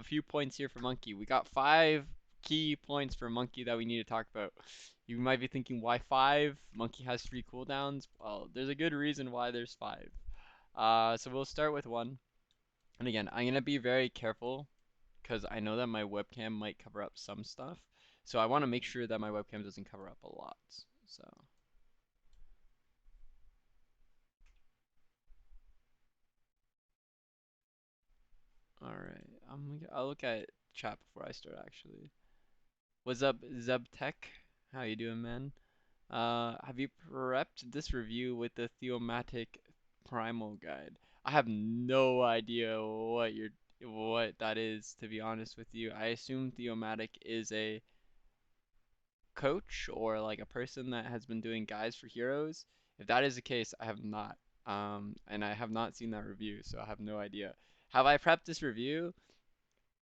a few points here for Monkey. We got 5 key points for Monkey that we need to talk about. You might be thinking, why 5? Monkey has 3 cooldowns. Well, there's a good reason why there's 5. So we'll start with 1. And again, I'm gonna be very careful because I know that my webcam might cover up some stuff. So I want to make sure that my webcam doesn't cover up a lot. So, alright. I'll look at chat before I start actually. What's up, Zeb Tech? How you doing, man? Have you prepped this review with the thematic Primal guide? I have no idea what that is, to be honest with you. I assume thematic is a coach or like a person that has been doing guides for heroes. If that is the case, I have not. And I have not seen that review, so I have no idea. Have I prepped this review?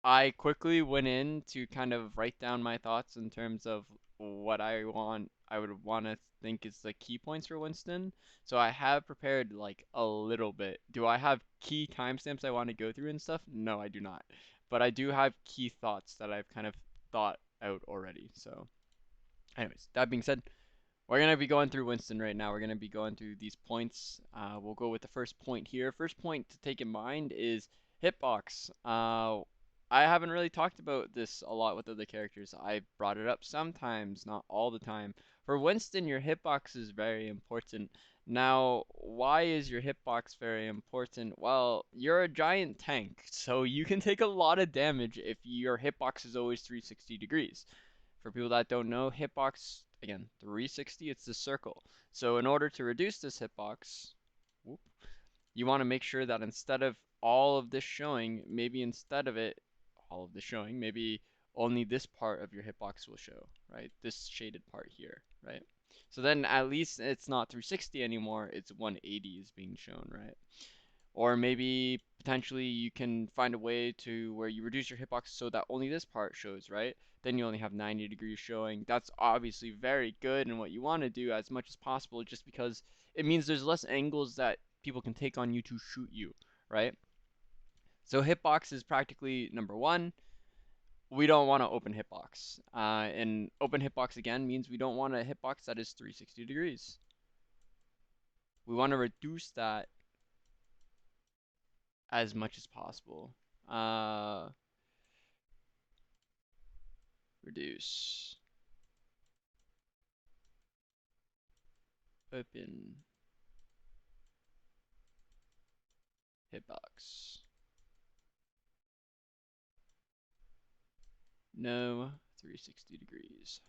I quickly went in to kind of write down my thoughts in terms of what I would want to think is the key points for Winston. So I have prepared like a little bit. Do I have key timestamps I want to go through and stuff? No, I do not. But I do have key thoughts that I've kind of thought out already. So, anyways, that being said, we're gonna be going through Winston right now. We're gonna be going through these points. We'll go with the first point here. First point to take in mind is Hitbox. I haven't really talked about this a lot with other characters. I brought it up sometimes, not all the time. For Winston, your hitbox is very important. Now, why is your hitbox very important? Well, you're a giant tank, so you can take a lot of damage if your hitbox is always 360 degrees. For people that don't know, hitbox, again, 360, it's the circle. So in order to reduce this hitbox, whoop, you want to make sure that instead of all of this showing, maybe instead of it, all of this showing, maybe only this part of your hitbox will show, right? This shaded part here, right? So then at least it's not 360 anymore, it's 180 is being shown, right? Or maybe potentially you can find a way to where you reduce your hitbox so that only this part shows, right? Then you only have 90 degrees showing. That's obviously very good and what you want to do as much as possible just because it means there's less angles that people can take on you to shoot you, right? So hitbox is practically number 1. We don't want to open hitbox. And open hitbox again means we don't want a hitbox that is 360 degrees. We want to reduce that as much as possible. Reduce. Open hitbox. No 360 degrees.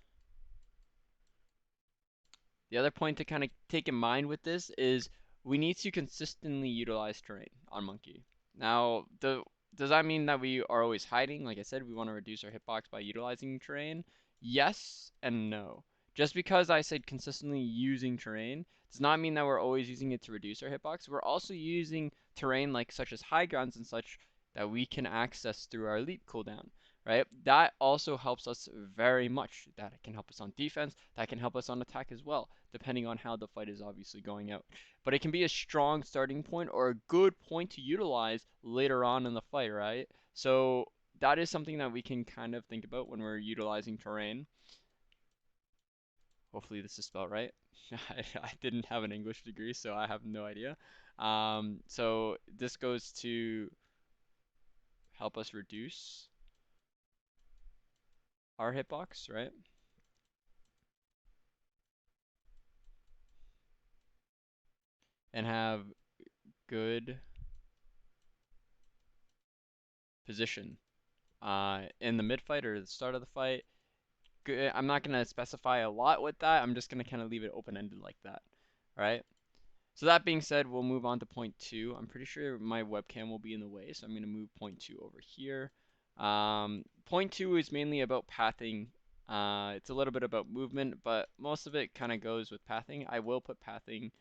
The other point to kind of take in mind with this is we need to consistently utilize terrain on Monkey. Now, does that mean that we are always hiding? Like I said, we want to reduce our hitbox by utilizing terrain. Yes and no. Just because I said consistently using terrain does not mean that we're always using it to reduce our hitbox. We're also using terrain like such as high grounds and such that we can access through our leap cooldown, right? That also helps us very much. That can help us on defense. That can help us on attack as well, depending on how the fight is obviously going out. But it can be a strong starting point or a good point to utilize later on in the fight, right? So that is something that we can kind of think about when we're utilizing terrain. Hopefully this is spelled right. I didn't have an English degree, so I have no idea. So this goes to help us reduce our hitbox, right? And have good position in the mid fight or the start of the fight. I'm not going to specify a lot with that. I'm just going to kind of leave it open-ended like that. All right. So that being said, we'll move on to point 2. I'm pretty sure my webcam will be in the way, so I'm going to move point 2 over here. Point 2 is mainly about pathing. It's a little bit about movement, but most of it kind of goes with pathing. I will put pathing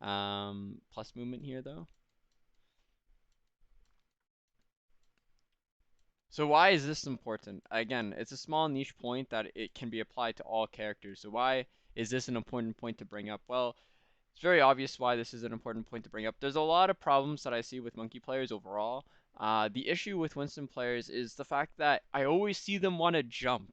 plus movement here, though. So why is this important? Again, it's a small niche point that it can be applied to all characters. So why is this an important point to bring up? Well, it's very obvious why this is an important point to bring up. There's a lot of problems that I see with monkey players overall. The issue with Winston players is the fact that I always see them want to jump.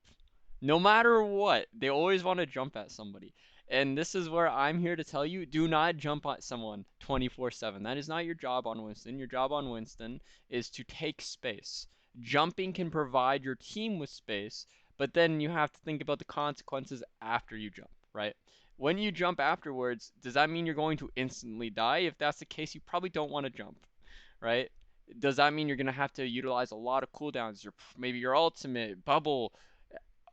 No matter what, they always want to jump at somebody. And this is where I'm here to tell you, do not jump at someone 24/7. That is not your job on Winston. Your job on Winston is to take space. Jumping can provide your team with space, but then you have to think about the consequences after you jump, right? When you jump afterwards, does that mean you're going to instantly die? If that's the case, you probably don't want to jump, right? Does that mean you're going to have to utilize a lot of cooldowns, maybe your ultimate, bubble,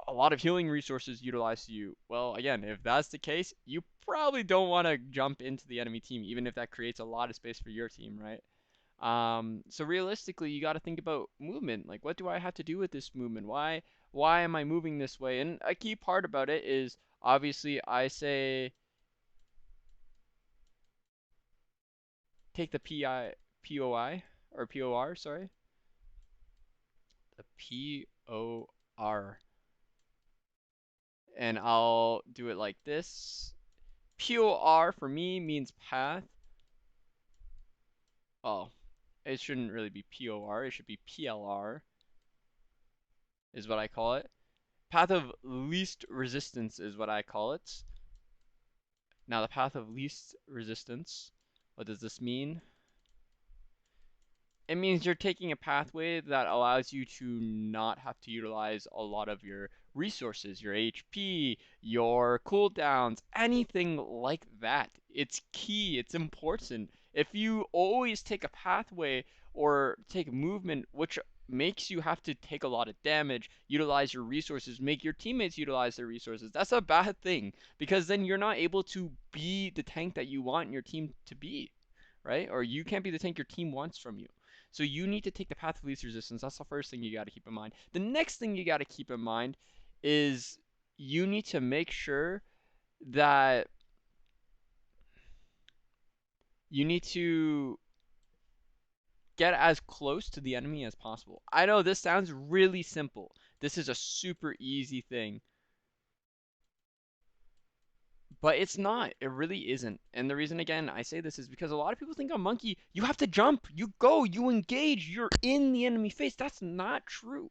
a lot of healing resources utilized to you? Well, again, if that's the case, you probably don't want to jump into the enemy team, even if that creates a lot of space for your team, right? So realistically, you got to think about movement. Like, what do I have to do with this movement? Why am I moving this way? And a key part about it is obviously I say take the POI or POR, sorry, the POR, and I'll do it like this. POR for me means path. Oh, it shouldn't really be POR. It should be PLR, is what I call it. Path of least resistance is what I call it. Now, the path of least resistance, what does this mean? It means you're taking a pathway that allows you to not have to utilize a lot of your resources, your HP, your cooldowns, anything like that. It's key, it's important. If you always take a pathway or take movement which makes you have to take a lot of damage, utilize your resources, make your teammates utilize their resources, that's a bad thing because then you're not able to be the tank that you want your team to be, right? Or you can't be the tank your team wants from you. So you need to take the path of least resistance. That's the first thing you got to keep in mind. The next thing you got to keep in mind is you need to make sure that you need to get as close to the enemy as possible. I know this sounds really simple. This is a super easy thing, but it's not. It really isn't. And the reason, again, I say this is because a lot of people think on Monkey, you have to jump, you go, you engage, you're in the enemy face. That's not true,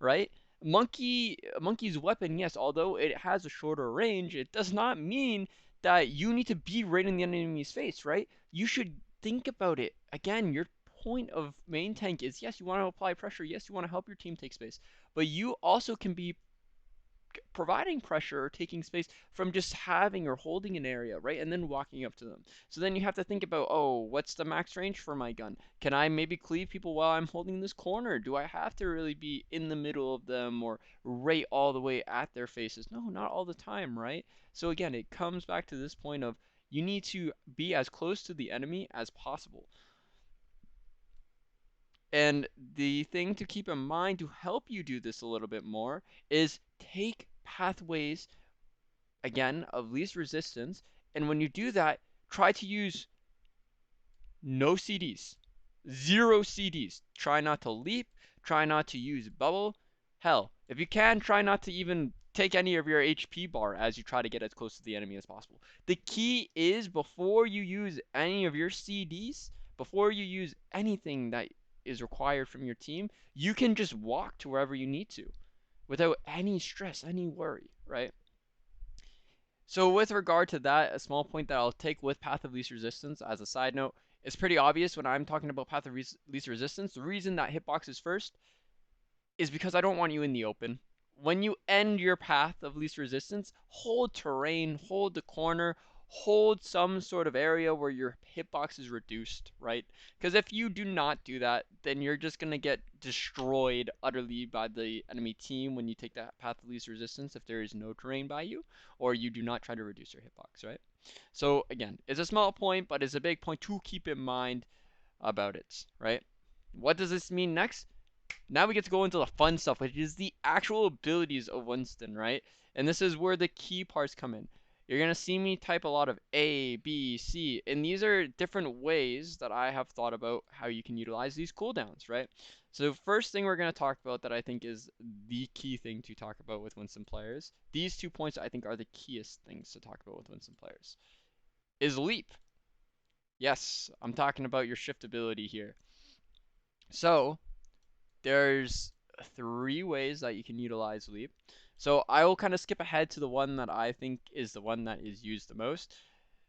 right? Monkey's weapon, yes, although it has a shorter range, it does not mean that you need to be right in the enemy's face, right? You should think about it. Again, your point of main tank is yes, you want to apply pressure, yes, you want to help your team take space, but you also can be providing pressure or taking space from just having or holding an area, right? And then walking up to them. So then you have to think about, oh, what's the max range for my gun? Can I maybe cleave people while I'm holding this corner? Do I have to really be in the middle of them or right all the way at their faces? No, not all the time, right? So again, it comes back to this point of you need to be as close to the enemy as possible. And the thing to keep in mind to help you do this a little bit more is take pathways again of least resistance. And when you do that, try to use no CDs, zero CDs. Try not to leap, try not to use bubble. Hell, if you can, try not to even take any of your HP bar as you try to get as close to the enemy as possible. The key is before you use any of your CDs, before you use anything that is required from your team, you can just walk to wherever you need to without any stress, any worry, right? So with regard to that, a small point that I'll take with Path of Least Resistance as a side note, it's pretty obvious when I'm talking about Path of Least Resistance, the reason that Hitbox is first is because I don't want you in the open. When you end your path of least resistance, hold terrain, hold the corner, hold some sort of area where your hitbox is reduced, right? Because if you do not do that, then you're just going to get destroyed utterly by the enemy team when you take that path of least resistance if there is no terrain by you, or you do not try to reduce your hitbox, right? So again, it's a small point, but it's a big point to keep in mind about it, right? What does this mean next? Now we get to go into the fun stuff, which is the actual abilities of Winston, right? And this is where the key parts come in. You're going to see me type a lot of A, B, C, and these are different ways that I have thought about how you can utilize these cooldowns, right? So first thing we're going to talk about that I think is the key thing to talk about with Winston players, these 2 points I think are the keyest things to talk about with Winston players, is leap. Yes, I'm talking about your shift ability here. So there's three ways that you can utilize leap. So I will kind of skip ahead to the one that I think is the one that is used the most.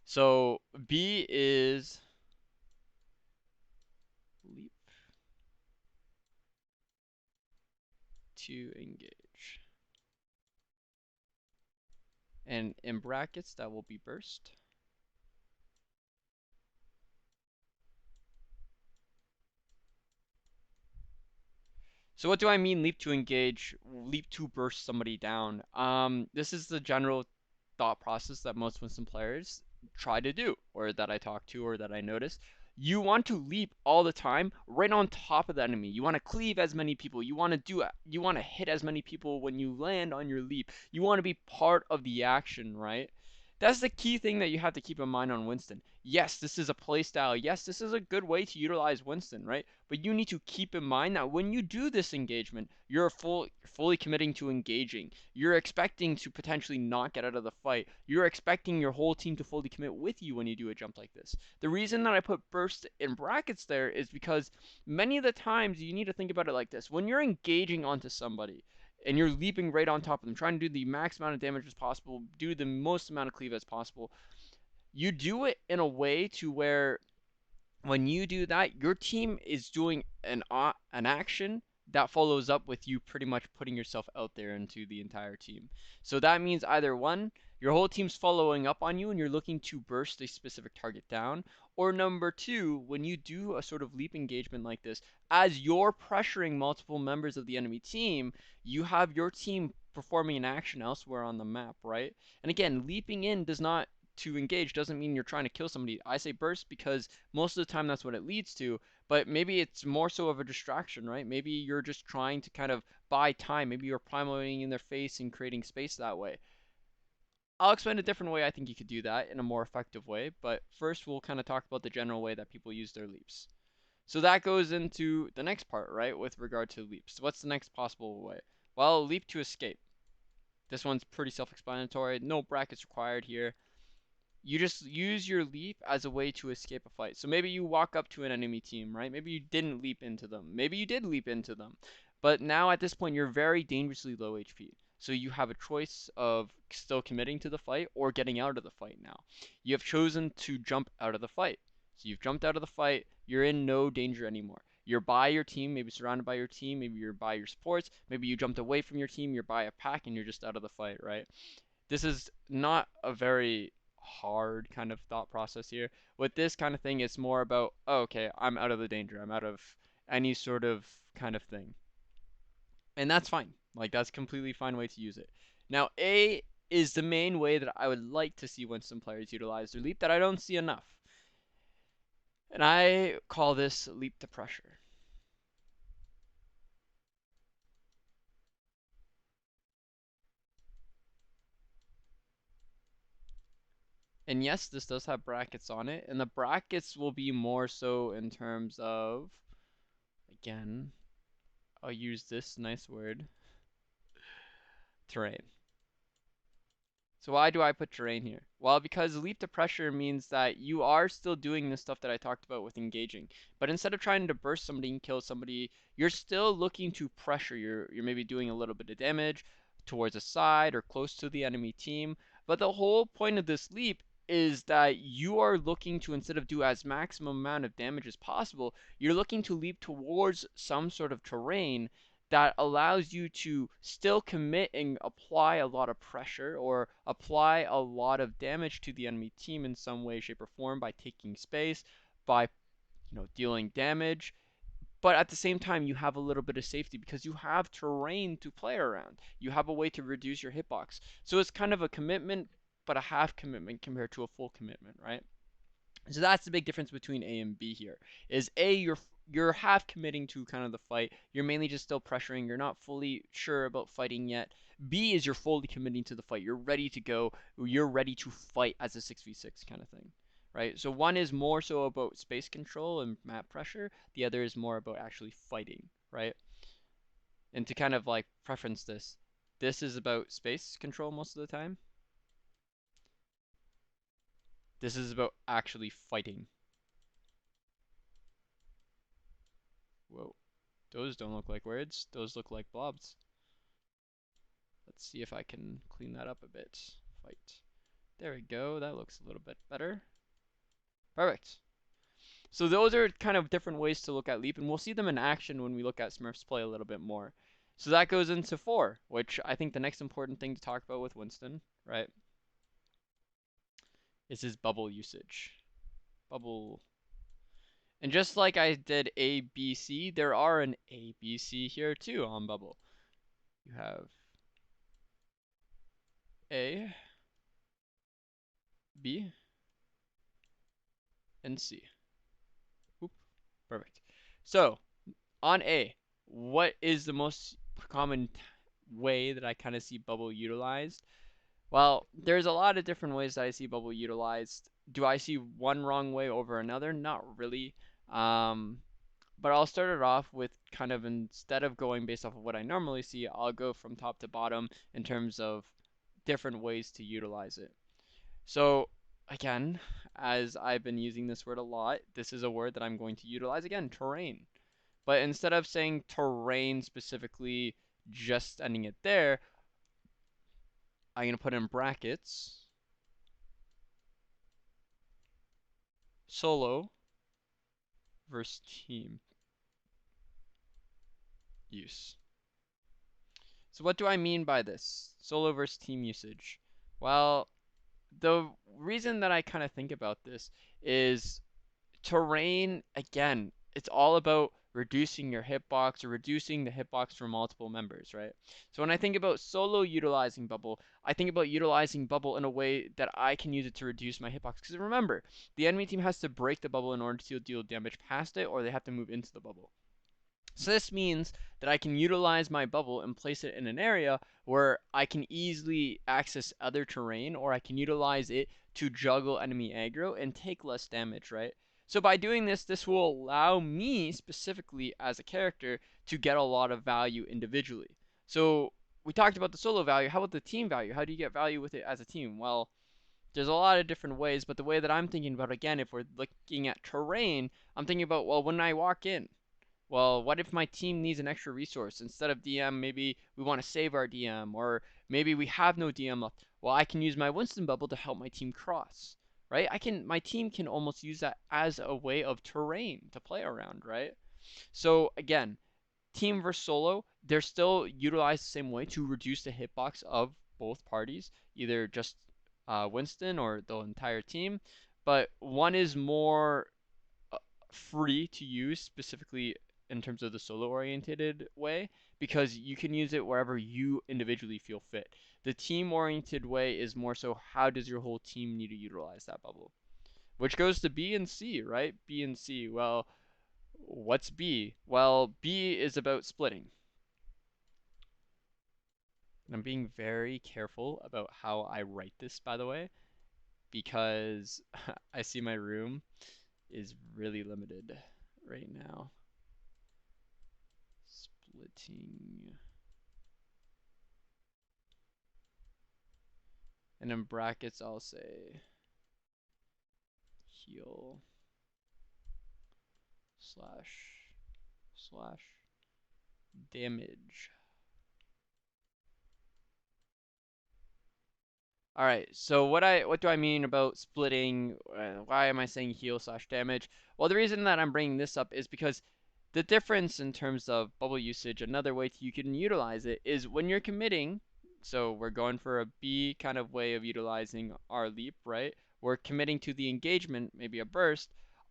So B is leap to engage. And in brackets, that will be burst. So what do I mean leap to engage, leap to burst somebody down? This is the general thought process that most Winston players try to do, or that I talk to, or that I notice. You want to leap all the time right on top of the enemy. You want to cleave as many people. You want to hit as many people when you land on your leap. You want to be part of the action, right? That's the key thing that you have to keep in mind on Winston. Yes, this is a playstyle. Yes, this is a good way to utilize Winston, right? But you need to keep in mind that when you do this engagement, you're fully committing to engaging. You're expecting to potentially not get out of the fight. You're expecting your whole team to fully commit with you when you do a jump like this. The reason that I put burst in brackets there is because many of the times you need to think about it like this. When you're engaging onto somebody, and you're leaping right on top of them, trying to do the max amount of damage as possible, do the most amount of cleave as possible. You do it in a way to where when you do that, your team is doing an action that follows up with you pretty much putting yourself out there into the entire team. So that means either one, your whole team's following up on you and you're looking to burst a specific target down, or number two, when you do a sort of leap engagement like this, as you're pressuring multiple members of the enemy team, you have your team performing an action elsewhere on the map, right? And again, leaping in does not to engage doesn't mean you're trying to kill somebody. I say burst because most of the time that's what it leads to, but maybe it's more so of a distraction, right? Maybe you're just trying to kind of buy time. Maybe you're primaling in their face and creating space that way. I'll explain a different way I think you could do that in a more effective way, but first we'll kind of talk about the general way that people use their leaps. So that goes into the next part, right, with regard to leaps. What's the next possible way? Well, leap to escape. This one's pretty self-explanatory. No brackets required here. You just use your leap as a way to escape a fight. So maybe you walk up to an enemy team, right? Maybe you didn't leap into them. Maybe you did leap into them. But now at this point, you're very dangerously low HP. So you have a choice of still committing to the fight or getting out of the fight now. You have chosen to jump out of the fight. So you've jumped out of the fight. You're in no danger anymore. You're by your team, maybe surrounded by your team, maybe you're by your supports, maybe you jumped away from your team, you're by a pack, and you're just out of the fight, right? This is not a very hard kind of thought process here. With this kind of thing, it's more about, oh, okay, I'm out of the danger. I'm out of any sort of kind of thing. And that's fine. Like, that's a completely fine way to use it. Now, A is the main way that I would like to see Winston players utilize their leap that I don't see enough. And I call this leap to pressure. And yes, this does have brackets on it, and the brackets will be more so in terms of, again, I'll use this nice word, terrain. So why do I put terrain here? Well, because leap to pressure means that you are still doing the stuff that I talked about with engaging. But instead of trying to burst somebody and kill somebody, you're still looking to pressure. You're maybe doing a little bit of damage towards a side or close to the enemy team. But the whole point of this leap is that you are looking to, instead of do as maximum amount of damage as possible, you're looking to leap towards some sort of terrain that allows you to still commit and apply a lot of pressure or apply a lot of damage to the enemy team in some way, shape, or form by taking space, by dealing damage. But at the same time, you have a little bit of safety because you have terrain to play around. You have a way to reduce your hitbox. So it's kind of a commitment, but a half commitment compared to a full commitment, right? So that's the big difference between A and B here. Is A, you're half committing to kind of the fight. You're mainly just still pressuring. You're not fully sure about fighting yet. B is you're fully committing to the fight. You're ready to go. You're ready to fight as a 6v6 kind of thing. Right? So one is more so about space control and map pressure. The other is more about actually fighting, right? And to kind of like preference this, this is about space control most of the time. This is about actually fighting. Whoa, those don't look like words. Those look like blobs. Let's see if I can clean that up a bit. Fight. There we go. That looks a little bit better. Perfect. So those are kind of different ways to look at leap, and we'll see them in action when we look at Smurfs play a little bit more. So that goes into 4, which I think the next important thing to talk about with Winston, right, is his bubble usage. Bubble. And just like I did A, B, C, there are an A, B, C here too on bubble. You have A, B, and C. Oop, perfect. So on A, what is the most common way that I kind of see bubble utilized? Well, there's a lot of different ways that I see bubble utilized. Do I see one wrong way over another? Not really. Um, but I'll start it off with kind of, instead of going based off of what I normally see, I'll go from top to bottom in terms of different ways to utilize it. So again, as I've been using this word a lot, this is a word that I'm going to utilize again, terrain. But instead of saying terrain specifically, just ending it there, I'm going to put in brackets solo versus team use. So what do I mean by this? Solo versus team usage. Well, the reason that I kind of think about this is terrain, again, it's all about reducing your hitbox or reducing the hitbox for multiple members, right? So when I think about solo utilizing bubble, I think about utilizing bubble in a way that I can use it to reduce my hitbox. Because remember, the enemy team has to break the bubble in order to deal damage past it, or they have to move into the bubble. So this means that I can utilize my bubble and place it in an area where I can easily access other terrain, or I can utilize it to juggle enemy aggro and take less damage, right? So by doing this, this will allow me specifically as a character to get a lot of value individually. So we talked about the solo value. How about the team value? How do you get value with it as a team? Well, there's a lot of different ways, but the way that I'm thinking about, again, if we're looking at terrain, I'm thinking about, well, when I walk in, well, what if my team needs an extra resource? Instead of DM, maybe we want to save our DM, or maybe we have no DM left. Well, I can use my Winston bubble to help my team cross, right? My team can almost use that as a way of terrain to play around, right? So again, team versus solo, they're still utilized the same way to reduce the hitbox of both parties, either just Winston or the entire team. But one is more free to use, specifically in terms of the solo oriented way, because you can use it wherever you individually feel fit. The team oriented way is more so, how does your whole team need to utilize that bubble? Which goes to B and C, right? B and C. Well, what's B? Well, B is about splitting. And I'm being very careful about how I write this, by the way, because I see my room is really limited right now. Splitting. And in brackets, I'll say heal slash damage. All right, so what do I mean about splitting? Why am I saying heal slash damage? Well, the reason that I'm bringing this up is because the difference in terms of bubble usage, another way you can utilize it is when you're committing. So we're going for a B kind of way of utilizing our leap, right? We're committing to the engagement, maybe a burst.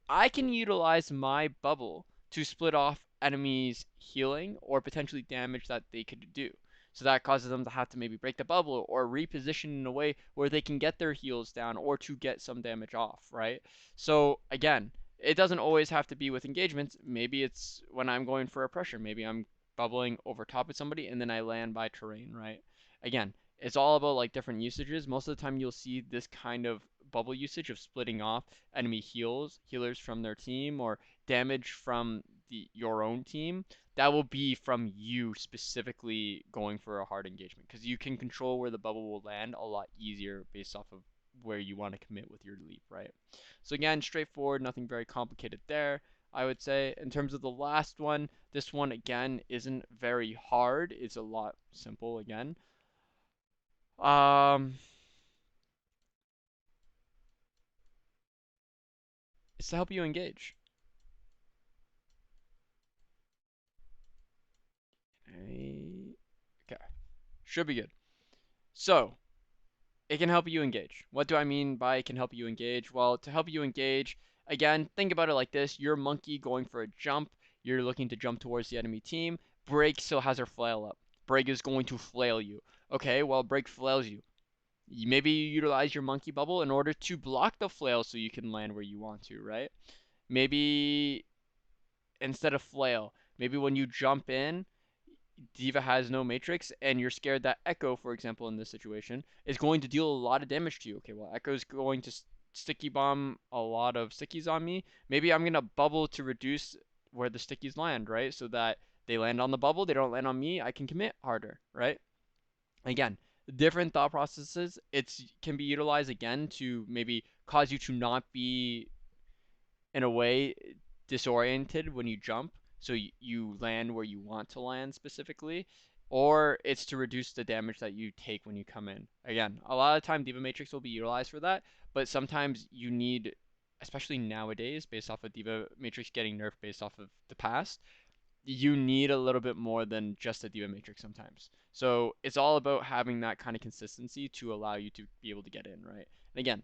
I can utilize my bubble to split off enemies' healing or potentially damage that they could do. So that causes them to have to maybe break the bubble or reposition in a way where they can get their heals down or to get some damage off, right? So again, it doesn't always have to be with engagements. Maybe it's when I'm going for a pressure. Maybe I'm bubbling over top of somebody and then I land by terrain, right? Again, it's all about like different usages. Most of the time you'll see this kind of bubble usage of splitting off enemy healers from their team, or damage from your own team. That will be from you specifically going for a hard engagement, because you can control where the bubble will land a lot easier based off of where you want to commit with your leap, right? So again, straightforward, nothing very complicated there. I would say. In terms of the last one, this one again isn't very hard. It's a lot simple again. Um, it's to help you engage. Okay, should be good. So, it can help you engage. What do I mean by it can help you engage? Well, to help you engage, again, think about it like this. You're a monkey going for a jump. You're looking to jump towards the enemy team. Break still has her flail up. Break is going to flail you. Okay, well, Break flails you. Maybe you utilize your monkey bubble in order to block the flail so you can land where you want to, right? Maybe instead of flail, maybe when you jump in, D.Va has no matrix, and you're scared that Echo, for example, in this situation, is going to deal a lot of damage to you. Okay, well, Echo's going to sticky bomb a lot of stickies on me. Maybe I'm gonna bubble to reduce where the stickies land, right? So that they land on the bubble, they don't land on me. I can commit harder, right? Again, different thought processes. It's can be utilized again to maybe cause you to not be in a way disoriented when you jump, so you land where you want to land specifically, or it's to reduce the damage that you take when you come in. Again, a lot of the time D.Va Matrix will be utilized for that, but sometimes you need, especially nowadays, based off of D.Va Matrix getting nerfed based off of the past, you need a little bit more than just a D.Va Matrix sometimes. So it's all about having that kind of consistency to allow you to be able to get in, right? And again,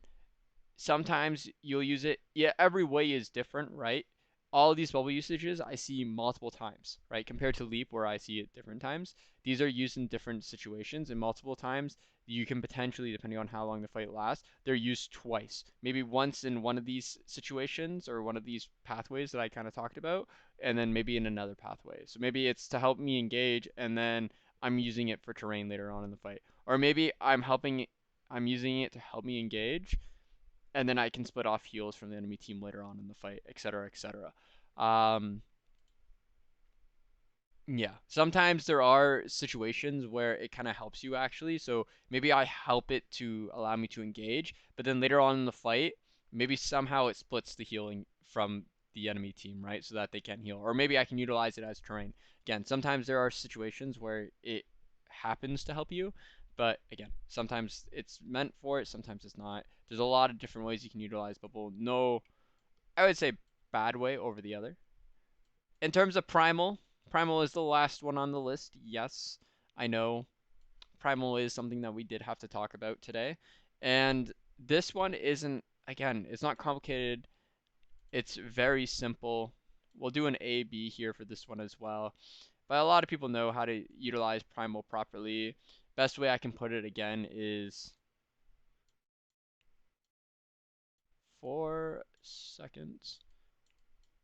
sometimes you'll use it. Yeah, every way is different, right? All of these bubble usages I see multiple times, right? Compared to Leap, where I see it different times. These are used in different situations, and multiple times you can potentially, depending on how long the fight lasts, they're used twice. Maybe once in one of these situations or one of these pathways that I kind of talked about, and then maybe in another pathway. So maybe it's to help me engage, and then I'm using it for terrain later on in the fight. Or maybe I'm using it to help me engage, and then I can split off heals from the enemy team later on in the fight, etc., etc. Um, yeah, sometimes there are situations where it kind of helps you actually. So maybe I help it to allow me to engage, but then later on in the fight, maybe somehow it splits the healing from the enemy team, right? So that they can't heal. Or maybe I can utilize it as terrain. Again, sometimes there are situations where it happens to help you, but again, sometimes it's meant for it, sometimes it's not. There's a lot of different ways you can utilize bubble. No, I would say bad way over the other. In terms of Primal, Primal is the last one on the list. Yes, I know Primal is something that we did have to talk about today. And this one isn't, again, it's not complicated. It's very simple. We'll do an A B here for this one as well. But a lot of people know how to utilize Primal properly. Best way I can put it again is 4 seconds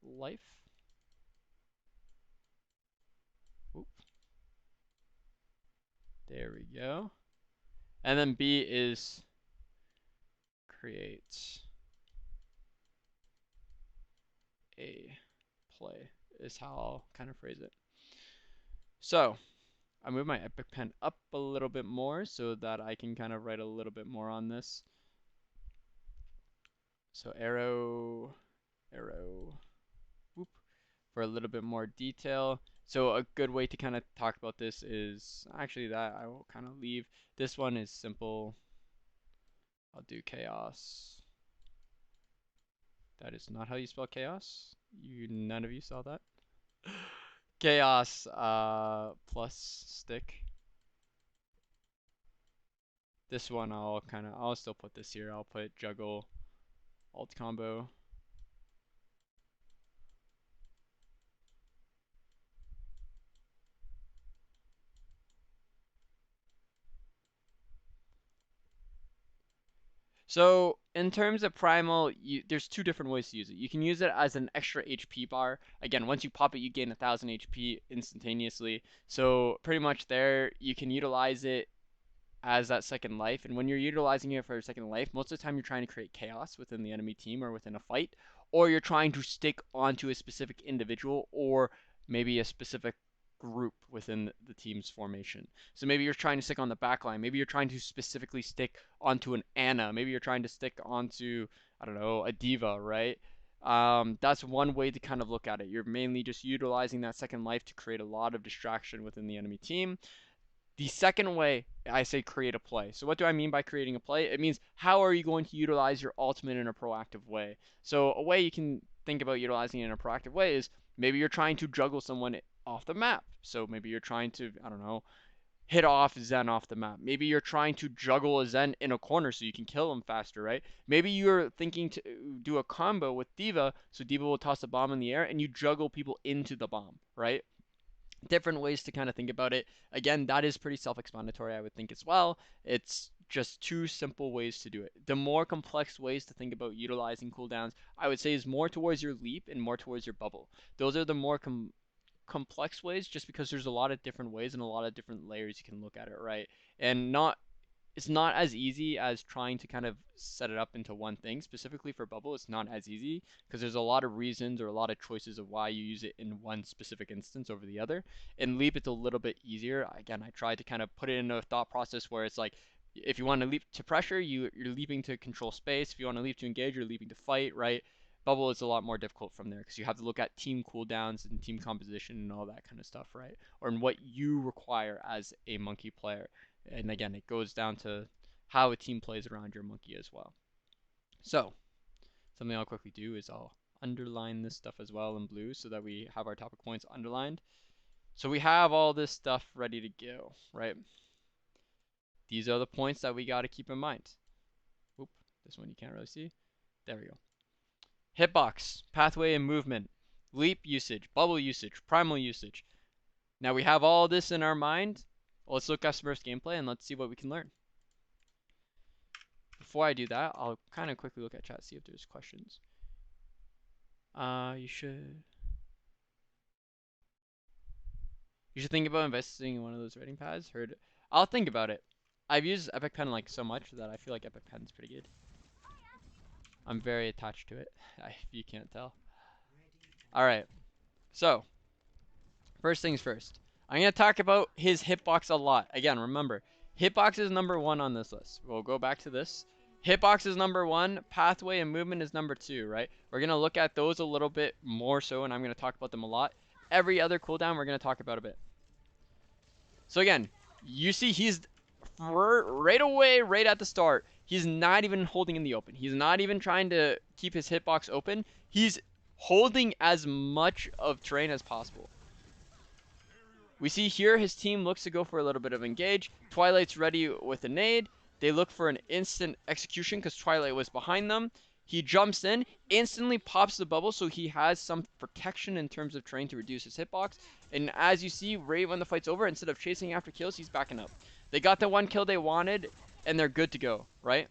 life. Oop, there we go. And then B is create a play is how I'll kind of phrase it. So I move my Epic Pen up a little bit more so that I can kind of write a little bit more on this. So arrow, arrow, whoop, for a little bit more detail. So a good way to kind of talk about this is actually that I will kind of leave. This one is simple. I'll do chaos. That is not how you spell chaos. None of you saw that. Chaos plus stick. This one I'll still put this here. I'll put juggle alt combo. So in terms of Primal, there's two different ways to use it. You can use it as an extra HP bar. Again, once you pop it, you gain 1,000 HP instantaneously. So pretty much there, you can utilize it as that second life. And when you're utilizing it for a second life, most of the time you're trying to create chaos within the enemy team or within a fight, or you're trying to stick onto a specific individual or maybe a specific group within the team's formation. So maybe you're trying to stick on the back line. Maybe you're trying to specifically stick onto an Anna. Maybe you're trying to stick onto, I don't know, a D.Va, right? That's one way to kind of look at it. You're mainly just utilizing that second life to create a lot of distraction within the enemy team. The second way, I say create a play. So what do I mean by creating a play? It means how are you going to utilize your ultimate in a proactive way? So a way you can think about utilizing it in a proactive way is maybe you're trying to juggle someone off the map. So maybe you're trying to, I don't know, hit off Zen off the map. Maybe you're trying to juggle a Zen in a corner so you can kill him faster, right? Maybe you're thinking to do a combo with D.Va, so D.Va will toss a bomb in the air and you juggle people into the bomb, right? Different ways to kind of think about it. Again, that is pretty self-explanatory, I would think as well. It's just two simple ways to do it. The more complex ways to think about utilizing cooldowns, I would say, is more towards your leap and more towards your bubble. Those are the more complex ways, just because there's a lot of different ways and a lot of different layers you can look at it, right? And not it's not as easy as trying to kind of set it up into one thing. Specifically for bubble, it's not as easy because there's a lot of reasons or a lot of choices of why you use it in one specific instance over the other. In leap, it's a little bit easier. Again, I tried to kind of put it in a thought process where it's like, if you want to leap to pressure, you're leaping to control space. If you want to leap to engage, you're leaping to fight, right? Bubble is a lot more difficult from there because you have to look at team cooldowns and team composition and all that kind of stuff, right? Or in what you require as a monkey player. And again, it goes down to how a team plays around your monkey as well. So, something I'll quickly do is I'll underline this stuff as well in blue so that we have our topic points underlined. So we have all this stuff ready to go, right? These are the points that we got to keep in mind. Oop, this one you can't really see. There we go. Hitbox, pathway and movement, leap usage, bubble usage, primal usage. Now we have all this in our mind. Let's look at Smurf's gameplay and let's see what we can learn. Before I do that, I'll kind of quickly look at chat, see if there's questions. You should think about investing in one of those writing pads. Heard. I'll think about it. I've used Epic Pen like so much that I feel like Epic Pen's pretty good. I'm very attached to it, if you can't tell. All right. So, first things first. I'm going to talk about his hitbox a lot. Again, remember, hitbox is number 1 on this list. We'll go back to this. Hitbox is number 1. Pathway and movement is number 2, right? We're going to look at those a little bit more so, and I'm going to talk about them a lot. Every other cooldown we're going to talk about a bit. So again, you see he's right away, right at the start, he's not even holding in the open. He's not even trying to keep his hitbox open. He's holding as much of terrain as possible. We see here his team looks to go for a little bit of engage. Twilight's ready with a nade. They look for an instant execution because Twilight was behind them. He jumps in, instantly pops the bubble, so he has some protection in terms of terrain to reduce his hitbox. And as you see, right when the fight's over, instead of chasing after kills, he's backing up. They got the one kill they wanted, and they're good to go, right?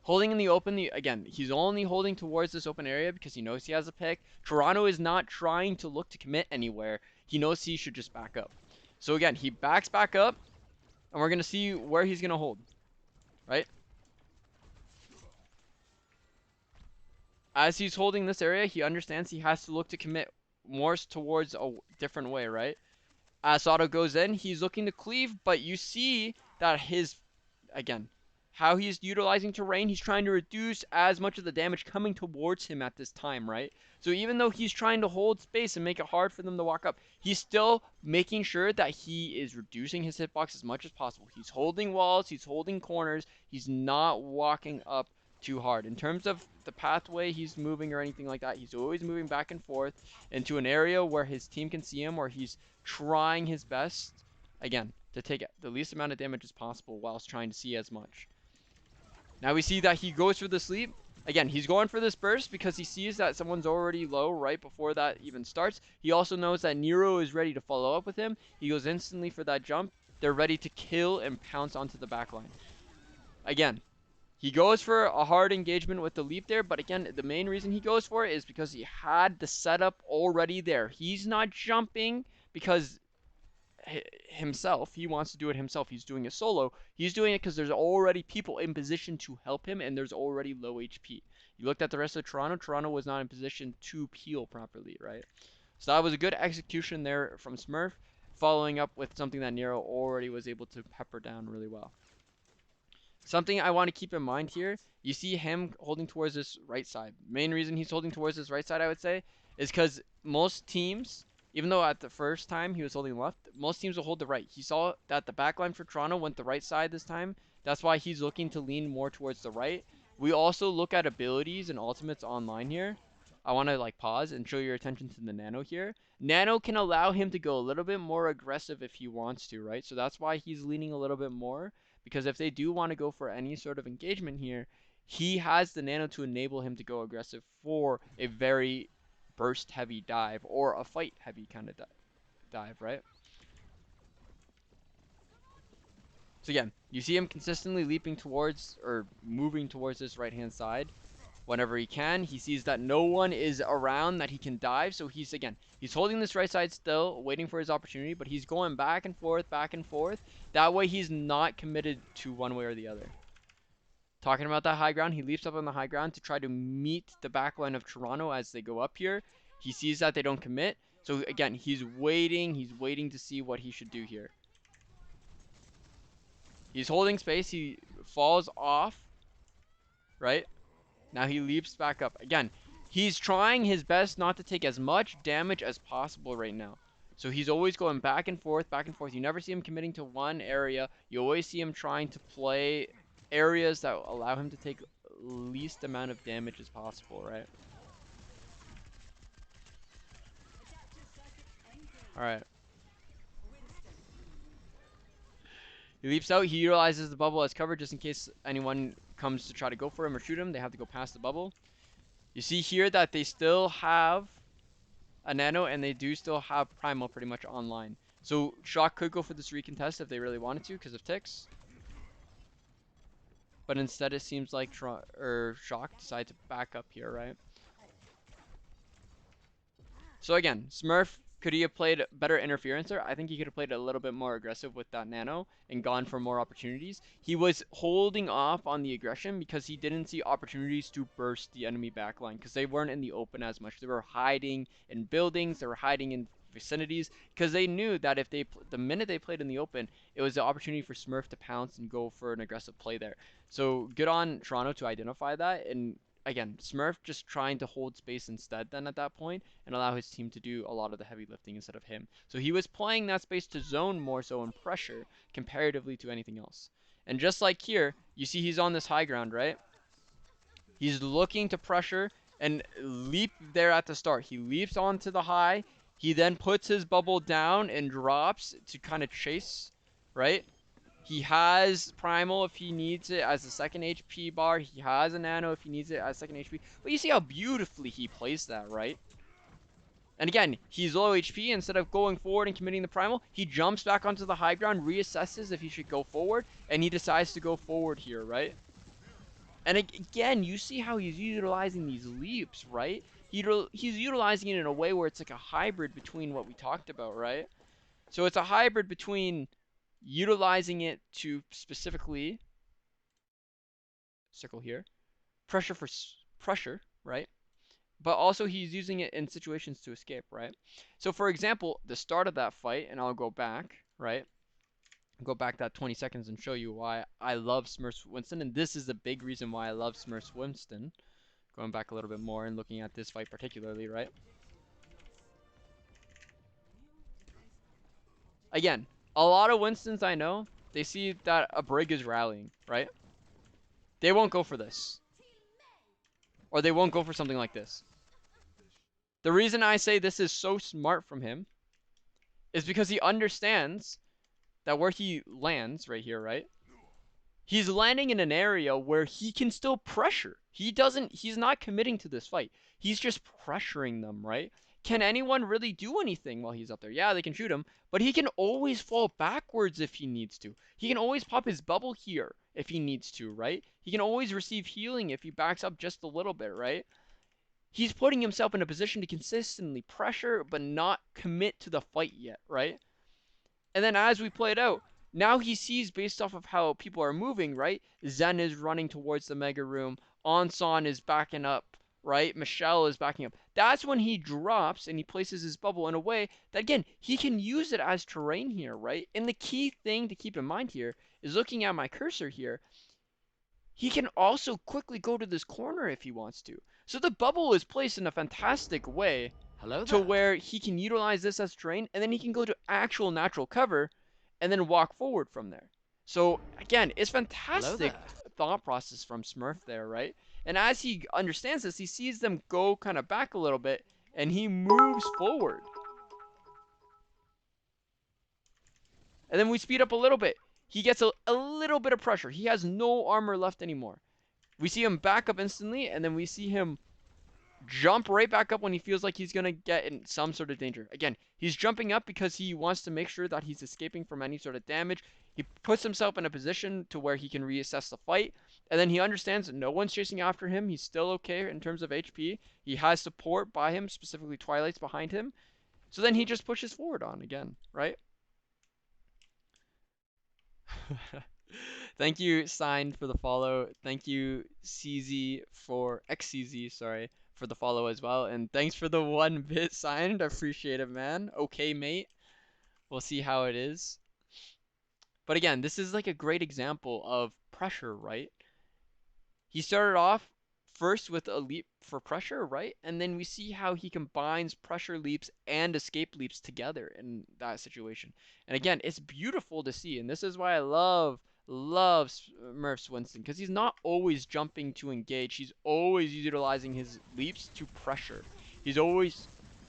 Holding in the open, again, he's only holding towards this open area because he knows he has a pick. Toronto is not trying to look to commit anywhere. He knows he should just back up. So again, he backs back up, and we're going to see where he's going to hold, right? As he's holding this area, he understands he has to look to commit more towards a different way, right? As Sato goes in, he's looking to cleave, but you see that again, how he's utilizing terrain, he's trying to reduce as much of the damage coming towards him at this time, right? So even though he's trying to hold space and make it hard for them to walk up, he's still making sure that he is reducing his hitbox as much as possible. He's holding walls, he's holding corners, he's not walking up too hard. In terms of the pathway he's moving or anything like that, he's always moving back and forth into an area where his team can see him, where he's trying his best, again, to take the least amount of damage as possible whilst trying to see as much. Now we see that he goes for the sleep. Again, he's going for this burst because he sees that someone's already low right before that even starts. He also knows that Nero is ready to follow up with him. He goes instantly for that jump. They're ready to kill and pounce onto the backline. Again, he goes for a hard engagement with the leap there, but again, the main reason he goes for it is because he had the setup already there. He's not jumping because himself, he wants to do it himself. He's doing it solo. He's doing it because there's already people in position to help him, and there's already low HP. You looked at the rest of Toronto. Toronto was not in position to peel properly, right? So that was a good execution there from Smurf, following up with something that Nero already was able to pepper down really well. Something I want to keep in mind here, you see him holding towards this right side. Main reason he's holding towards this right side, I would say, is because most teams, even though at the first time he was holding left, most teams will hold the right. He saw that the backline for Toronto went the right side this time. That's why he's looking to lean more towards the right. We also look at abilities and ultimates online here. I want to like pause and show your attention to the Nano here. Nano can allow him to go a little bit more aggressive if he wants to, right? So that's why he's leaning a little bit more. Because if they do want to go for any sort of engagement here, he has the Nano to enable him to go aggressive for a very burst heavy dive or a fight heavy kind of dive, right? So again, you see him consistently leaping towards or moving towards this right hand side whenever he can. He sees that no one is around that he can dive, so he's holding this right side still, waiting for his opportunity, but he's going back and forth, back and forth. That way he's not committed to one way or the other. Talking about that high ground, he leaps up on the high ground to try to meet the backline of Toronto as they go up here. He sees that they don't commit, so again, he's waiting to see what he should do here. He's holding space, he falls off, right? Now he leaps back up. Again, he's trying his best not to take as much damage as possible right now. So he's always going back and forth, back and forth. You never see him committing to one area. You always see him trying to play areas that allow him to take least amount of damage as possible, right? Alright. He leaps out. He utilizes the bubble as cover just in case anyone comes to try to go for him or shoot him. They have to go past the bubble. You see here that they still have a Nano and they do still have Primal pretty much online. So Shock could go for this recontest if they really wanted to because of ticks. But instead it seems like Shock decided to back up here, right? So again, Smurf, could he have played better interference there? I think he could have played a little bit more aggressive with that Nano and gone for more opportunities. He was holding off on the aggression because he didn't see opportunities to burst the enemy backline because they weren't in the open as much. They were hiding in buildings, they were hiding in vicinities because they knew that if the minute they played in the open, it was the opportunity for Smurf to pounce and go for an aggressive play there. So good on Toronto to identify that, and again, Smurf just trying to hold space instead then at that point and allow his team to do a lot of the heavy lifting instead of him. So he was playing that space to zone more so in pressure comparatively to anything else. And just like here, you see he's on this high ground, right? He's looking to pressure and leap there at the start. He leaps onto the high. He then puts his bubble down and drops to kind of chase, right? He has Primal if he needs it as a second HP bar. He has a Nano if he needs it as second HP. But you see how beautifully he plays that, right? And again, he's low HP. Instead of going forward and committing the Primal, he jumps back onto the high ground, reassesses if he should go forward, and he decides to go forward here, right? And again, you see how he's utilizing these leaps, right? He's utilizing it in a way where it's like a hybrid between what we talked about, right? So it's a hybrid between utilizing it to specifically circle here pressure for pressure, right? But also he's using it in situations to escape, right? So for example, the start of that fight, and I'll go back, right? Go back that 20 seconds and show you why I love Smurf's Winston, and this is the big reason why I love Smurf's Winston. Going back a little bit more and looking at this fight particularly, right? Again, a lot of Winstons I know, they see that a Brig is rallying, right? They won't go for this. Or they won't go for something like this. The reason I say this is so smart from him is because he understands that where he lands right here, right? He's landing in an area where he can still pressure. He's not committing to this fight. He's just pressuring them, right? Can anyone really do anything while he's up there? Yeah, they can shoot him, but he can always fall backwards if he needs to. He can always pop his bubble here if he needs to, right? He can always receive healing if he backs up just a little bit, right? He's putting himself in a position to consistently pressure but not commit to the fight yet, right? And then as we play it out, now he sees based off of how people are moving, right? Zen is running towards the Mega Room. Anson is backing up, right? Michelle is backing up. That's when he drops and he places his bubble in a way that, again, he can use it as terrain here, right? And the key thing to keep in mind here is looking at my cursor here. he can also quickly go to this corner if he wants to. So the bubble is placed in a fantastic way Hello to there. where he can utilize this as terrain, and then he can go to actual natural cover and then walk forward from there. So again, it's Hello fantastic there. thought process from Smurf there, right? And as he understands this, he sees them go kind of back a little bit and he moves forward. And then we speed up a little bit. He gets a little bit of pressure. He has no armor left anymore. We see him back up instantly, and then we see him jump right back up when he feels like he's going to get in some sort of danger. Again, he's jumping up because he wants to make sure that he's escaping from any sort of damage. He puts himself in a position to where he can reassess the fight, and then he understands that no one's chasing after him. He's still okay in terms of HP. He has support by him, specifically Twilight's behind him. So then he just pushes forward on again, right? Thank you, Signed, for the follow. Thank you, CZ for XCZ, sorry, for the follow as well. And thanks for the 1 bit, Signed. I appreciate it, man. Okay, mate. We'll see how it is. But again, this is like a great example of pressure, right? He started off first with a leap for pressure, right? And then we see how he combines pressure leaps and escape leaps together in that situation. And again, it's beautiful to see. And this is why I love Smurf's Winston, because he's not always jumping to engage. He's always utilizing his leaps to pressure. He's always,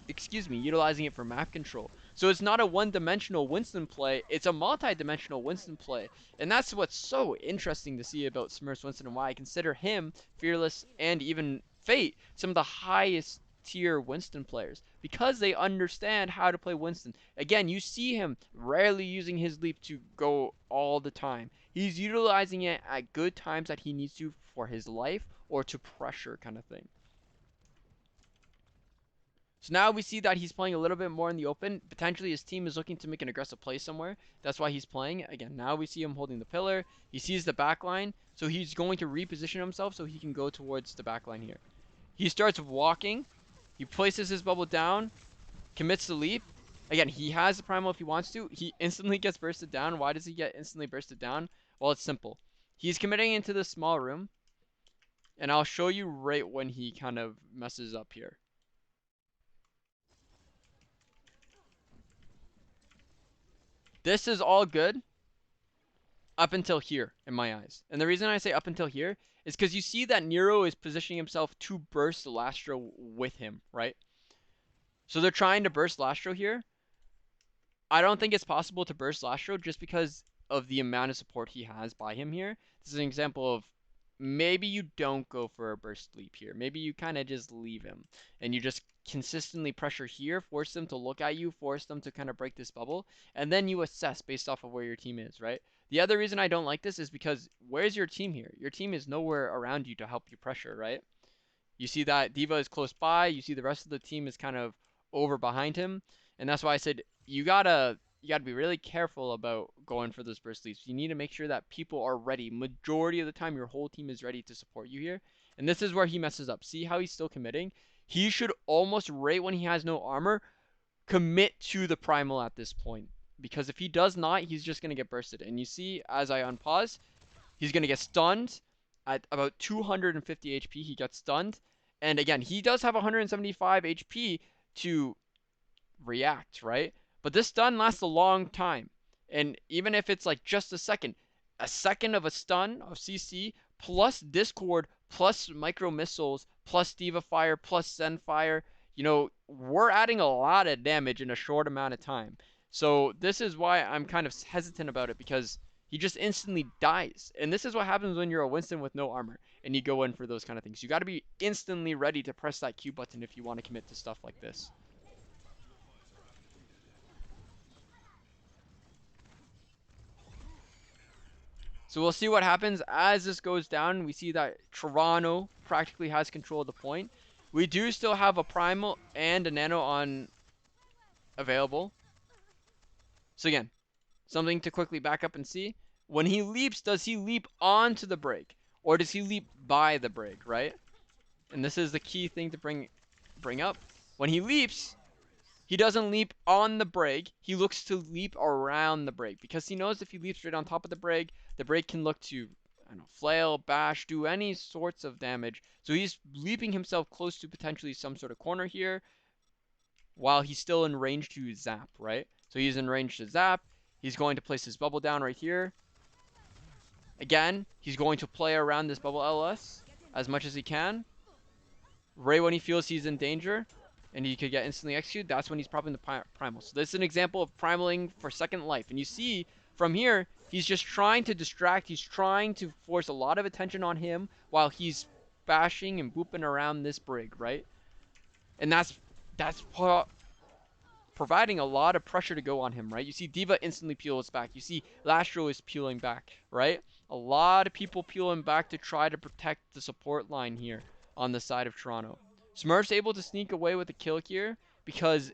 excuse me, utilizing it for map control. So it's not a one-dimensional Winston play, it's a multi-dimensional Winston play. And that's what's so interesting to see about Smurfs Winston, and why I consider him, Fearless, and even Fate some of the highest tier Winston players, because they understand how to play Winston. Again, you see him rarely using his leap to go all the time. He's utilizing it at good times that he needs to for his life or to pressure kind of thing. So now we see that he's playing a little bit more in the open. Potentially his team is looking to make an aggressive play somewhere. That's why he's playing. Again, now we see him holding the pillar. He sees the back line. So he's going to reposition himself so he can go towards the back line here. He starts walking. He places his bubble down. Commits the leap. Again, he has the primal if he wants to. He instantly gets bursted down. Why does he get instantly bursted down? Well, it's simple. He's committing into the small room. And I'll show you right when he kind of messes up here. This is all good up until here in my eyes. And the reason I say up until here is because you see that Nero is positioning himself to burst Lastro with him, right? So they're trying to burst Lastro here. I don't think it's possible to burst Lastro just because of the amount of support he has by him here. This is an example of maybe you don't go for a burst leap here. Maybe you kind of just leave him and you just consistently pressure here, force them to look at you, force them to kind of break this bubble, and then you assess based off of where your team is, right? The other reason I don't like this is because where's your team here? Your team is nowhere around you to help you pressure, right? You see that Diva is close by. You see the rest of the team is kind of over behind him, and that's why I said you gotta be really careful about going for those burst leaps. You need to make sure that people are ready. Majority of the time, your whole team is ready to support you here, and this is where he messes up. See how he's still committing? He should almost right when he has no armor commit to the primal at this point, because if he does not, he's just gonna get bursted. And you see, as I unpause, he's going to get stunned at about 250 HP. He gets stunned. And again, he does have 175 HP to react, right? But this stun lasts a long time. And even if it's like just a second of a stun of CC plus Discord plus micro missiles plus Diva Fire plus Zen Fire, we're adding a lot of damage in a short amount of time. So this is why I'm kind of hesitant about it, because he just instantly dies. And this is what happens when you're a Winston with no armor and you go in for those kind of things. You got to be instantly ready to press that Q button if you want to commit to stuff like this. So we'll see what happens as this goes down. We see that Toronto practically has control of the point. We do still have a Primal and a Nano on available. So again, something to quickly back up and see. When he leaps, does he leap onto the break? Or does he leap by the break, right? And this is the key thing to bring up. When he leaps, he doesn't leap on the break. He looks to leap around the break, because he knows if he leaps right on top of the break can look to I don't know, flail, bash, do any sorts of damage. So he's leaping himself close to potentially some sort of corner here while he's still in range to zap, right? So he's in range to zap. He's going to place his bubble down right here. Again, he's going to play around this bubble LS as much as he can. Right when he feels he's in danger and he could get instantly executed, that's when he's popping the Primal. So this is an example of Primaling for second life. And you see from here, he's just trying to distract. He's trying to force a lot of attention on him while he's bashing and booping around this brig, right? And that's providing a lot of pressure to go on him, right? You see D.Va instantly peels back. You see Lastro is peeling back, right? A lot of people peeling back to try to protect the support line here on the side of Toronto. Smurf's able to sneak away with a kill here because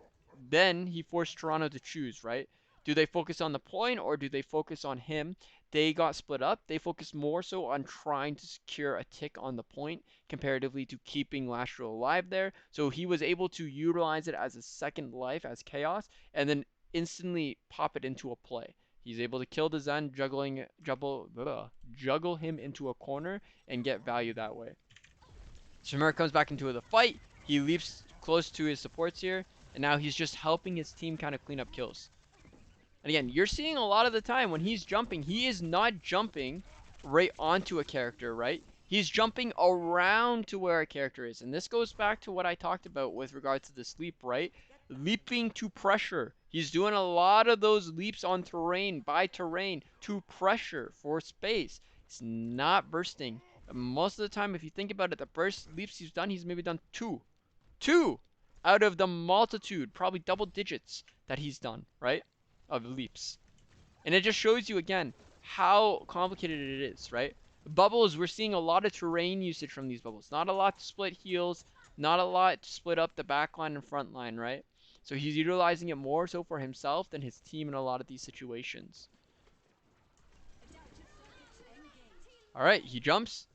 then he forced Toronto to choose, right? Do they focus on the point or do they focus on him? They got split up. They focused more so on trying to secure a tick on the point comparatively to keeping Lastro alive there. So he was able to utilize it as a second life, as chaos, and then instantly pop it into a play. He's able to kill the Zen, juggle him into a corner and get value that way. Smurf comes back into the fight. He leaps close to his supports here, and now he's just helping his team kind of clean up kills. And again, you're seeing a lot of the time when he's jumping, he is not jumping right onto a character, right? He's jumping around to where a character is. And this goes back to what I talked about with regards to the sleep, right? Leaping to pressure. He's doing a lot of those leaps on terrain, by terrain, to pressure for space. It's not bursting. Most of the time, if you think about it, the burst leaps he's maybe done two out of the multitude, probably double digits that he's done, right? Of leaps. And it just shows you again how complicated it is, right? Bubbles, we're seeing a lot of terrain usage from these bubbles. Not a lot to split heals, not a lot to split up the back line and front line, right? So he's utilizing it more so for himself than his team in a lot of these situations. Alright, he jumps.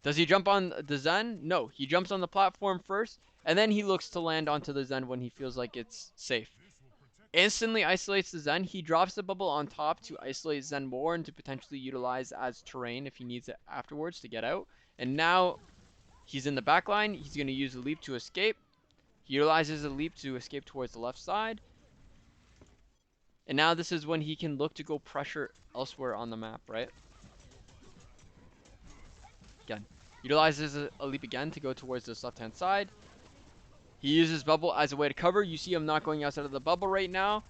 Does he jump on the Zen? No, he jumps on the platform first, and then he looks to land onto the Zen when he feels like it's safe. Instantly isolates the Zen. He drops the bubble on top to isolate Zen more and to potentially utilize as terrain if he needs it afterwards to get out. And now he's in the back line. He's going to use the leap to escape. He utilizes the leap to escape towards the left side. And now this is when he can look to go pressure elsewhere on the map, right? Again, utilizes a leap again to go towards this left-hand side. He uses bubble as a way to cover. You see him not going outside of the bubble right now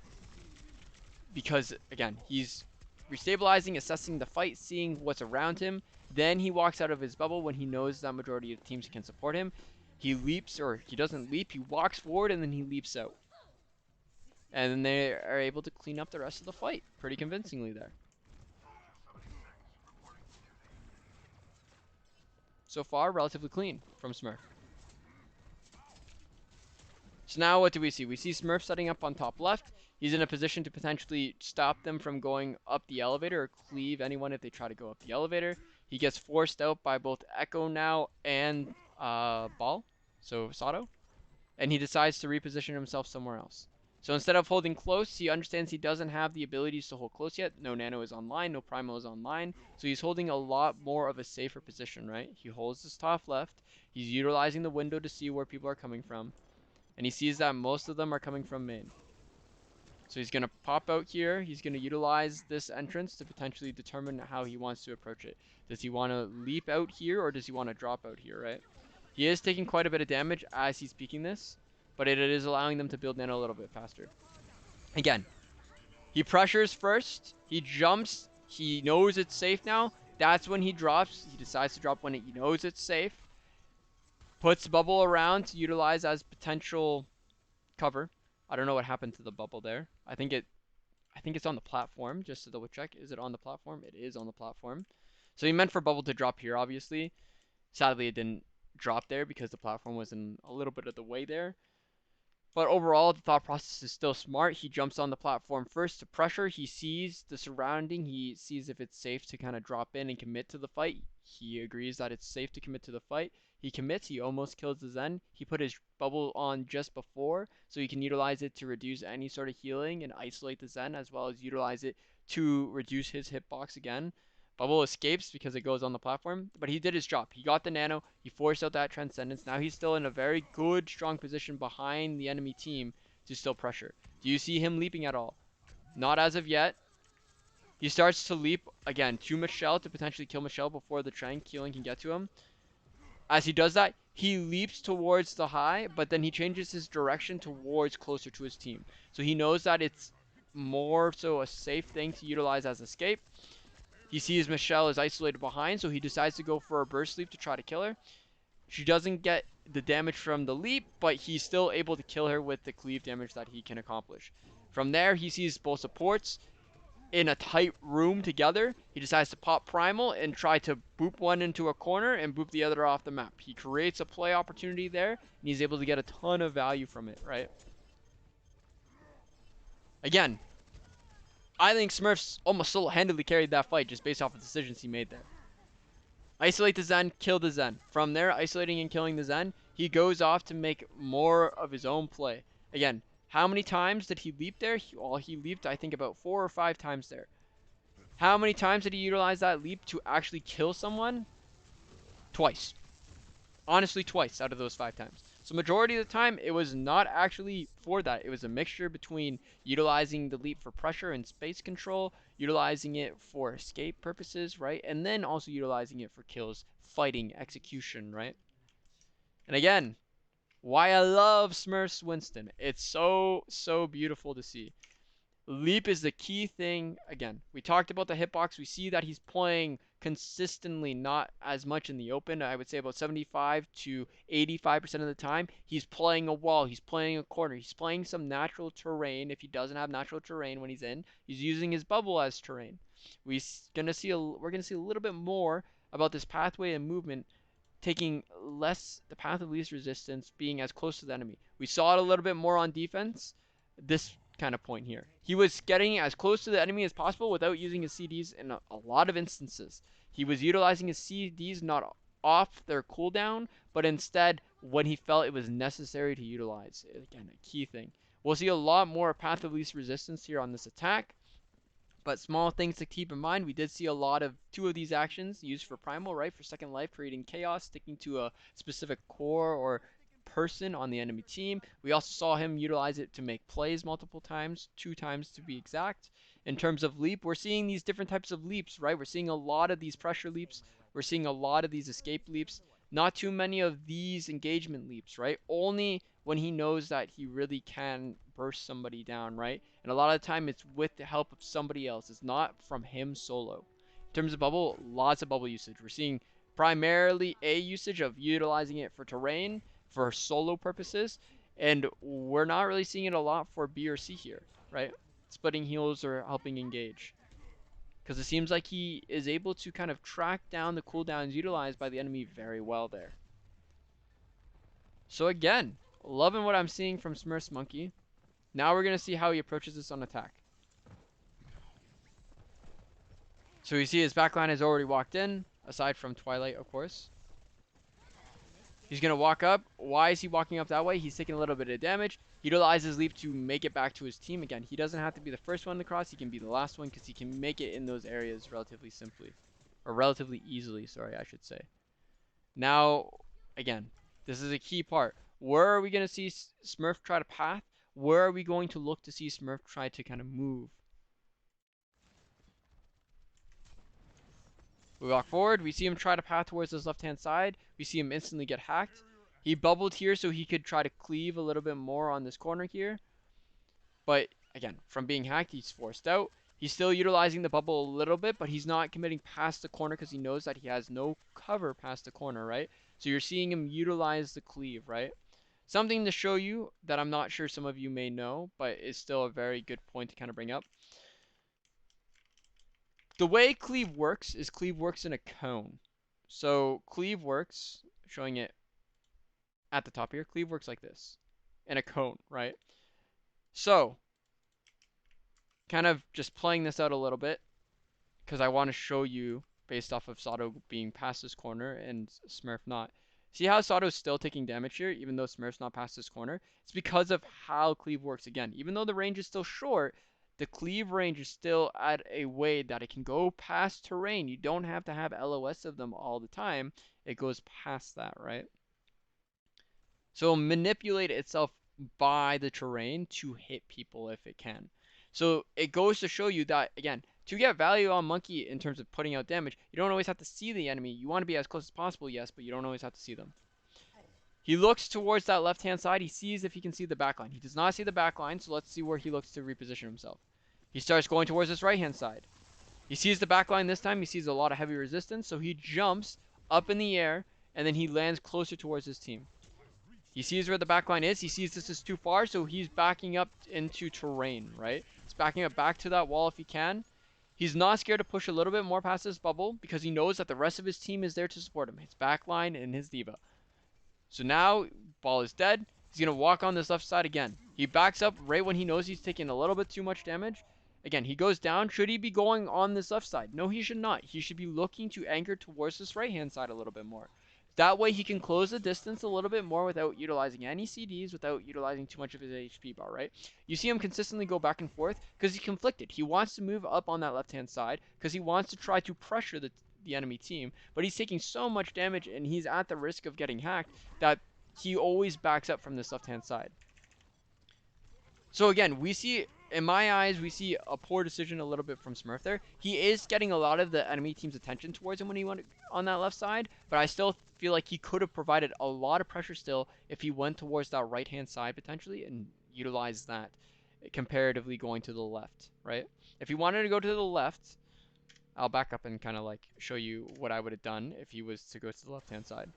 because, again, he's restabilizing, assessing the fight, seeing what's around him. Then he walks out of his bubble when he knows that majority of teams can support him. He leaps, or he doesn't leap, he walks forward and then he leaps out. And then they are able to clean up the rest of the fight pretty convincingly there. So far, relatively clean from Smurf. So now what do we see? We see Smurf setting up on top left. He's in a position to potentially stop them from going up the elevator or cleave anyone if they try to go up the elevator. He gets forced out by both Echo now and Ball, so Sato. And he decides to reposition himself somewhere else. So instead of holding close, he understands he doesn't have the abilities to hold close yet. No Nano is online, no Primal is online. So he's holding a lot more of a safer position, right? He holds his top left. He's utilizing the window to see where people are coming from. And he sees that most of them are coming from main. So he's going to pop out here. He's going to utilize this entrance to potentially determine how he wants to approach it. Does he want to leap out here or does he want to drop out here, right? He is taking quite a bit of damage as he's peeking this, but it is allowing them to build Nano a little bit faster. Again, he pressures first. He jumps. He knows it's safe now. That's when he drops. He decides to drop when he knows it's safe. Puts bubble around to utilize as potential cover. I don't know what happened to the bubble there. I think it's on the platform, just to double check. Is it on the platform? It is on the platform. So he meant for bubble to drop here, obviously. Sadly, it didn't drop there because the platform was in a little bit of the way there. But overall, the thought process is still smart. He jumps on the platform first to pressure. He sees the surrounding. He sees if it's safe to kind of drop in and commit to the fight. He agrees that it's safe to commit to the fight. He commits. He almost kills the Zen. He put his bubble on just before, so he can utilize it to reduce any sort of healing and isolate the Zen, as well as utilize it to reduce his hitbox again. Bubble escapes because it goes on the platform, but he did his job. He got the nano. He forced out that transcendence. Now he's still in a very good, strong position behind the enemy team to still pressure. Do you see him leaping at all? Not as of yet. He starts to leap again to Michelle to potentially kill Michelle before the Tranquilling can get to him. As he does that, he leaps towards the high, but then he changes his direction towards closer to his team. So he knows that it's more so a safe thing to utilize as escape. He sees Michelle is isolated behind, so he decides to go for a burst leap to try to kill her. She doesn't get the damage from the leap, but he's still able to kill her with the cleave damage that he can accomplish. From there, he sees both supports in a tight room together. He decides to pop Primal and try to boop one into a corner and boop the other off the map. He creates a play opportunity there, and he's able to get a ton of value from it, right? Again, I think Smurfs almost single-handedly carried that fight just based off of decisions he made there. Isolate the Zen, kill the Zen. From there, isolating and killing the Zen, he goes off to make more of his own play. Again, how many times did he leap there? He leaped, I think, about 4 or 5 times there. How many times did he utilize that leap to actually kill someone? Twice. Honestly, twice out of those 5 times. So majority of the time, it was not actually for that. It was a mixture between utilizing the leap for pressure and space control, utilizing it for escape purposes, right? And then also utilizing it for kills, fighting, execution, right? And again, why I love Smurf's Winston. It's so beautiful to see. Leap is the key thing. Again, we talked about the hitbox. We see that he's playing consistently, not as much in the open. I would say about 75 to 85% of the time. He's playing a wall. He's playing a corner. He's playing some natural terrain. If he doesn't have natural terrain when he's in, he's using his bubble as terrain. We're gonna see a little bit more about this pathway and movement taking less the path of least resistance, being as close to the enemy. We saw it a little bit more on defense. This kind of point here. He was getting as close to the enemy as possible without using his CDs in a lot of instances. He was utilizing his CDs not off their cooldown, but instead when he felt it was necessary to utilize. Again, a key thing. We'll see a lot more path of least resistance here on this attack. But small things to keep in mind, we did see a lot of 2 of these actions used for Primal, right? For Second Life, creating chaos, sticking to a specific core or person on the enemy team. We also saw him utilize it to make plays multiple times, 2 times to be exact. In terms of leap, we're seeing these different types of leaps, right? We're seeing a lot of these pressure leaps. We're seeing a lot of these escape leaps. Not too many of these engagement leaps, right? Only when he knows that he really can burst somebody down, right? And a lot of the time it's with the help of somebody else. It's not from him solo. In terms of bubble, lots of bubble usage. We're seeing primarily A usage of utilizing it for terrain, for solo purposes, and we're not really seeing it a lot for B or C here, right? Splitting heals or helping engage. Because it seems like he is able to kind of track down the cooldowns utilized by the enemy very well there. So again, loving what I'm seeing from Smurf's Monkey. Now we're going to see how he approaches this on attack. So you see his backline has already walked in, aside from Twilight, of course. He's going to walk up. Why is he walking up that way? He's taking a little bit of damage. He utilizes leap to make it back to his team. Again, he doesn't have to be the first one to cross. He can be the last one because he can make it in those areas relatively simply. Or relatively easily, sorry, I should say. Now, again, this is a key part. Where are we going to see Smurf try to path? Where are we going to look to see Smurf try to kind of move? We walk forward. We see him try to path towards his left-hand side. We see him instantly get hacked. He bubbled here so he could try to cleave a little bit more on this corner here. But, again, from being hacked, he's forced out. He's still utilizing the bubble a little bit, but he's not committing past the corner because he knows that he has no cover past the corner, right? So you're seeing him utilize the cleave, right? Something to show you that I'm not sure some of you may know, but it's still a very good point to kind of bring up. The way cleave works is cleave works in a cone. So cleave works, showing it at the top here, cleave works like this, in a cone, right? So, kind of just playing this out a little bit, because I want to show you, based off of Sato being past this corner and Smurf not. See how Sato's still taking damage here, even though Smurf's not past this corner? It's because of how cleave works again. Even though the range is still short, the cleave range is still at a way that it can go past terrain. You don't have to have LOS of them all the time. It goes past that, right? So manipulate itself by the terrain to hit people if it can. So it goes to show you that, again, to get value on Monkey in terms of putting out damage, you don't always have to see the enemy. You want to be as close as possible, yes, but you don't always have to see them. He looks towards that left-hand side. He sees if he can see the backline. He does not see the backline, so let's see where he looks to reposition himself. He starts going towards this right-hand side. He sees the backline this time. He sees a lot of heavy resistance, so he jumps up in the air, and then he lands closer towards his team. He sees where the backline is. He sees this is too far, so he's backing up into terrain, right? He's backing up back to that wall if he can. He's not scared to push a little bit more past this bubble because he knows that the rest of his team is there to support him. His backline and his diva. So now, ball is dead. He's going to walk on this left side again. He backs up right when he knows he's taking a little bit too much damage. Again, he goes down. Should he be going on this left side? No, he should not. He should be looking to anchor towards this right-hand side a little bit more. That way he can close the distance a little bit more without utilizing any CDs, without utilizing too much of his HP bar, right? You see him consistently go back and forth because he's conflicted. He wants to move up on that left-hand side because he wants to try to pressure the enemy team, but he's taking so much damage and he's at the risk of getting hacked that he always backs up from this left-hand side. So again, we see, in my eyes, we see a poor decision a little bit from Smurf there. He is getting a lot of the enemy team's attention towards him when he went on that left side, but I still feel like he could have provided a lot of pressure still if he went towards that right-hand side potentially and utilized that comparatively going to the left, right? If he wanted to go to the left, I'll back up and kind of like show you what I would have done if he was to go to the left-hand side.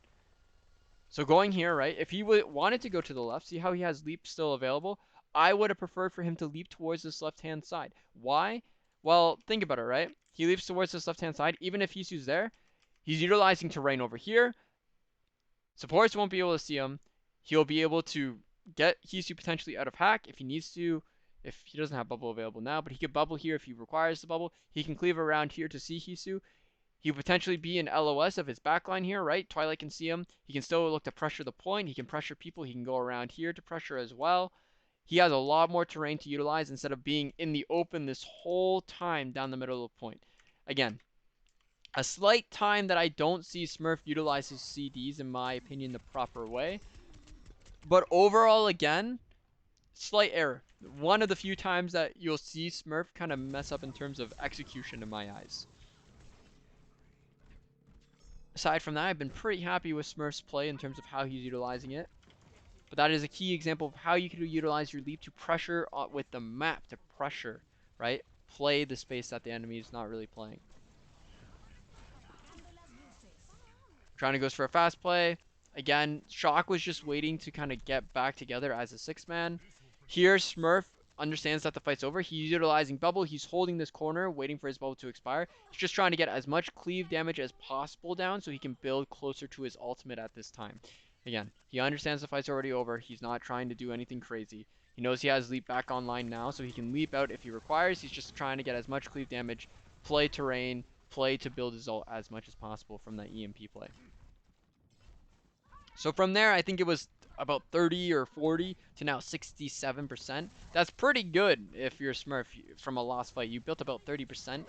So going here, right, if he wanted to go to the left, see how he has leap still available? I would have preferred for him to leap towards this left-hand side. Why? Well, think about it, right? He leaps towards this left-hand side. Even if Hisu's there, he's utilizing terrain over here. Supports won't be able to see him. He'll be able to get Hisu potentially out of hack if he needs to. If he doesn't have bubble available now, but he could bubble here if he requires the bubble. He can cleave around here to see Hisu. He would potentially be in LOS of his backline here, right? Twilight can see him. He can still look to pressure the point. He can pressure people. He can go around here to pressure as well. He has a lot more terrain to utilize instead of being in the open this whole time down the middle of the point. Again, a slight time that I don't see Smurf utilize his CDs, in my opinion, the proper way. But overall, again, slight error. One of the few times that you'll see Smurf kind of mess up in terms of execution in my eyes. Aside from that, I've been pretty happy with Smurf's play in terms of how he's utilizing it. But that is a key example of how you can utilize your leap to pressure with the map, to pressure, right? Play the space that the enemy is not really playing. Trying to goes for a fast play. Again, Shock was just waiting to kind of get back together as a 6-man. Here, Smurf understands that the fight's over. He's utilizing bubble. He's holding this corner, waiting for his bubble to expire. He's just trying to get as much cleave damage as possible down so he can build closer to his ultimate at this time. Again, he understands the fight's already over. He's not trying to do anything crazy. He knows he has leap back online now, so he can leap out if he requires. He's just trying to get as much cleave damage, play terrain, play to build his ult as much as possible from that EMP play. So from there, I think it was about 30 or 40 to now 67%. That's pretty good if you're Smurf from a lost fight. You built about 30%,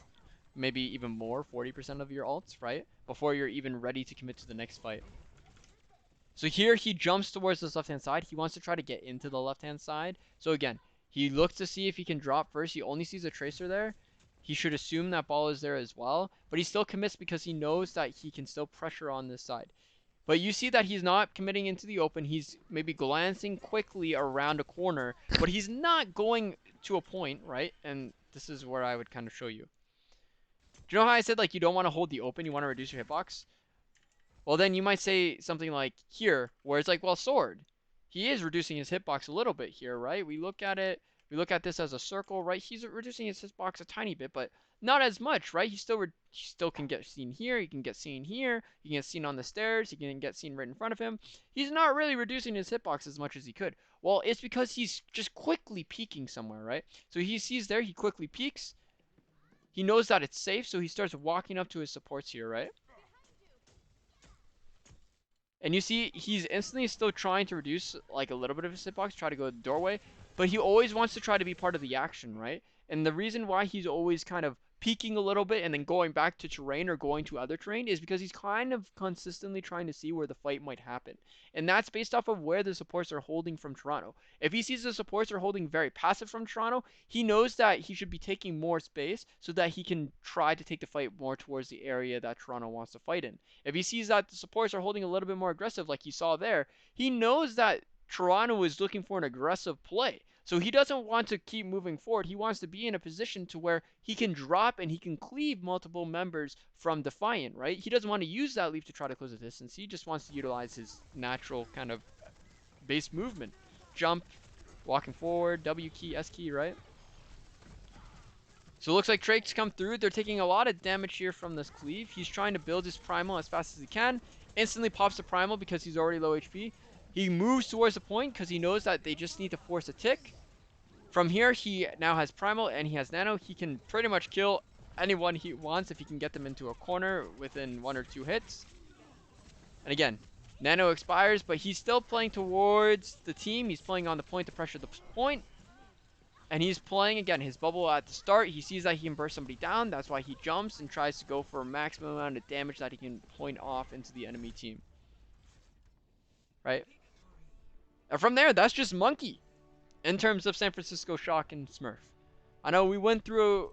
maybe even more, 40% of your ults, right? Before you're even ready to commit to the next fight. So here he jumps towards this left-hand side. He wants to try to get into the left-hand side. So again, he looks to see if he can drop first. He only sees a tracer there. He should assume that ball is there as well. But he still commits because he knows that he can still pressure on this side. But you see that he's not committing into the open. He's maybe glancing quickly around a corner. But he's not going to a point, right? And this is where I would kind of show you. Do you know how I said like you don't want to hold the open? You want to reduce your hitbox? Well, then you might say something like here, where it's like, well, Sword, he is reducing his hitbox a little bit here, right? We look at it, we look at this as a circle, right? He's reducing his hitbox a tiny bit, but not as much, right? He still can get seen here, he can get seen here, he can get seen on the stairs, he can get seen right in front of him. He's not really reducing his hitbox as much as he could. Well, it's because he's just quickly peeking somewhere, right? So he sees there, he quickly peeks. He knows that it's safe, so he starts walking up to his supports here, right? And you see, he's instantly still trying to reduce like a little bit of his hitbox, try to go to the doorway, but he always wants to try to be part of the action, right? And the reason why he's always kind of peaking a little bit and then going back to terrain or going to other terrain is because he's kind of consistently trying to see where the fight might happen. And that's based off of where the supports are holding from Toronto. If he sees the supports are holding very passive from Toronto, he knows that he should be taking more space so that he can try to take the fight more towards the area that Toronto wants to fight in. If he sees that the supports are holding a little bit more aggressive, like he saw there, he knows that Toronto is looking for an aggressive play. So he doesn't want to keep moving forward. He wants to be in a position to where he can drop and he can cleave multiple members from Defiant, right? He doesn't want to use that leap to try to close the distance. He just wants to utilize his natural kind of base movement. Jump, walking forward, W key, S key, right? So it looks like Drake's come through. They're taking a lot of damage here from this cleave. He's trying to build his Primal as fast as he can. Instantly pops the Primal because he's already low HP. He moves towards the point because he knows that they just need to force a tick. From here, he now has Primal and he has Nano. He can pretty much kill anyone he wants if he can get them into a corner within 1 or 2 hits. And again, Nano expires, but he's still playing towards the team. He's playing on the point to pressure the point. And he's playing, again, his bubble at the start. He sees that he can burst somebody down. That's why he jumps and tries to go for a maximum amount of damage that he can point off into the enemy team. Right? And from there, that's just Monkey in terms of San Francisco Shock and Smurf. I know we went through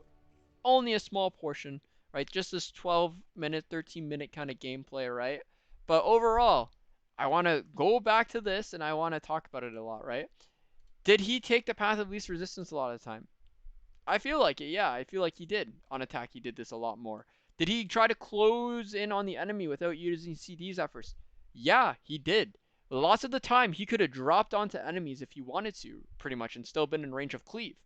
only a small portion, right? Just this 12-minute, 13-minute kind of gameplay, right? But overall, I want to go back to this and I want to talk about it a lot, right? Did he take the path of least resistance a lot of the time? I feel like it, yeah. I feel like he did. On attack, he did this a lot more. Did he try to close in on the enemy without using CDs at first? Yeah, he did. Lots of the time, he could have dropped onto enemies if he wanted to, pretty much, and still been in range of cleave.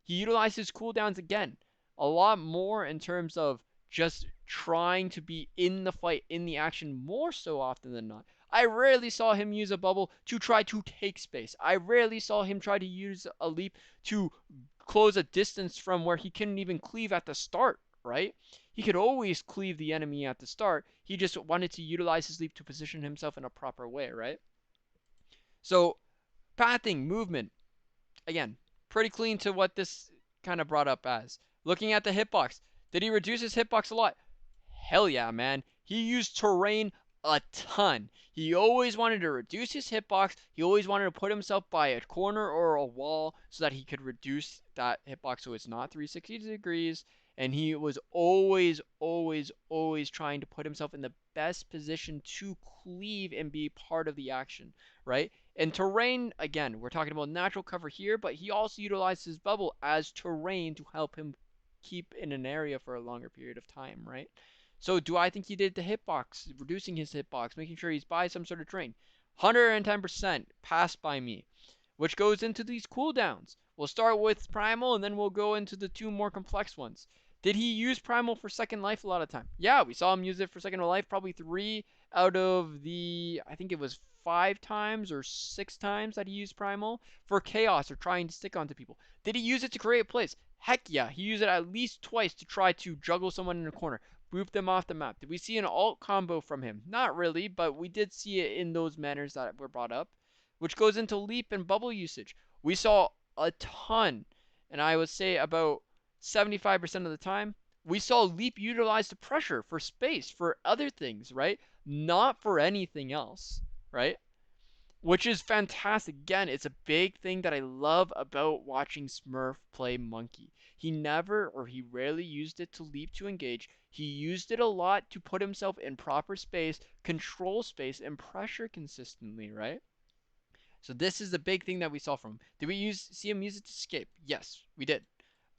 He utilized his cooldowns again, a lot more in terms of just trying to be in the fight, in the action, more so often than not. I rarely saw him use a bubble to try to take space. I rarely saw him try to use a leap to close a distance from where he couldn't even cleave at the start, right? He could always cleave the enemy at the start. He just wanted to utilize his leap to position himself in a proper way, right? So, pathing, movement, again, pretty clean to what this kind of brought up as. Looking at the hitbox, did he reduce his hitbox a lot? Hell yeah, man. He used terrain a ton. He always wanted to reduce his hitbox. He always wanted to put himself by a corner or a wall so that he could reduce that hitbox so it's not 360 degrees. And he was always, always, always trying to put himself in the best position to cleave and be part of the action, right? And terrain, again, we're talking about natural cover here, but he also utilized his bubble as terrain to help him keep in an area for a longer period of time, right? So do I think he did the hitbox, reducing his hitbox, making sure he's by some sort of terrain? 110% passed by me, which goes into these cooldowns. We'll start with Primal and then we'll go into the 2 more complex ones. Did he use Primal for Second Life a lot of time? Yeah, we saw him use it for Second Life probably 3 out of the, I think it was 5 times or 6 times that he used Primal for Chaos or trying to stick onto people. Did he use it to create plays? Heck yeah, he used it at least twice to try to juggle someone in a corner, boop them off the map. Did we see an alt combo from him? Not really, but we did see it in those manners that were brought up, which goes into leap and bubble usage. We saw a ton, and I would say about 75% of the time, we saw leap utilize the pressure for space, for other things, right? Not for anything else, right? Which is fantastic. Again, it's a big thing that I love about watching Smurf play Monkey. He never or he rarely used it to leap to engage. He used it a lot to put himself in proper space, control space, and pressure consistently, right? So this is the big thing that we saw from him. Did we see him use it to escape? Yes, we did.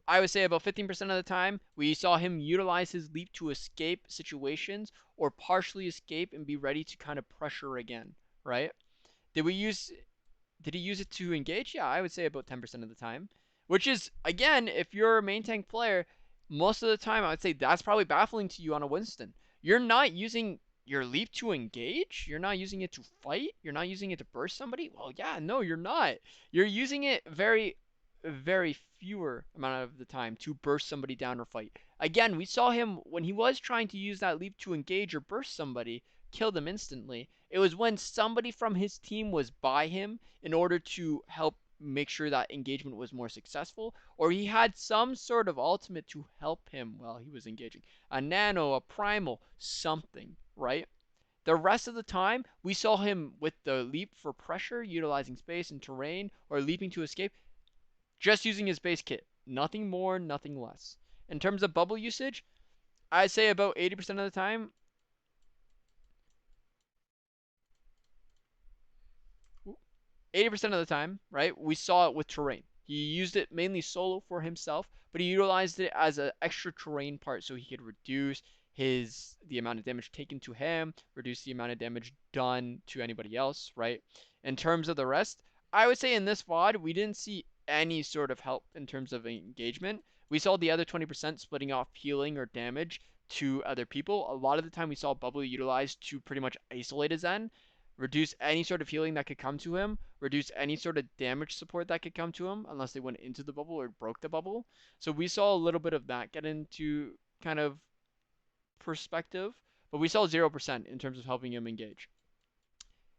I would say about 15% of the time, we saw him utilize his leap to escape situations or partially escape and be ready to kind of pressure again, right? Did we use did he use it to engage? Yeah, I would say about 10% of the time. Which is, again, if you're a main tank player, most of the time I would say that's probably baffling to you on a Winston. You're not using your leap to engage? You're not using it to fight? You're not using it to burst somebody? Well, yeah, no, you're not. You're using it very, very fewer amount of the time to burst somebody down or fight. Again, we saw him when he was trying to use that leap to engage or burst somebody, kill them instantly. It was when somebody from his team was by him in order to help make sure that engagement was more successful, or he had some sort of ultimate to help him while he was engaging. A nano, a primal, something, right? The rest of the time, we saw him with the leap for pressure, utilizing space and terrain, or leaping to escape, just using his base kit. Nothing more, nothing less. In terms of bubble usage, I'd say about 80% of the time, 80% of the time, right, we saw it with terrain. He used it mainly solo for himself, but he utilized it as an extra terrain part so he could reduce the amount of damage taken to him, reduce the amount of damage done to anybody else, right? In terms of the rest, I would say in this VOD, we didn't see any sort of help in terms of engagement. We saw the other 20% splitting off healing or damage to other people. A lot of the time we saw Bubble utilized to pretty much isolate his Zen, reduce any sort of healing that could come to him, reduce any sort of damage support that could come to him unless they went into the bubble or broke the bubble. So we saw a little bit of that get into kind of perspective, but we saw 0% in terms of helping him engage.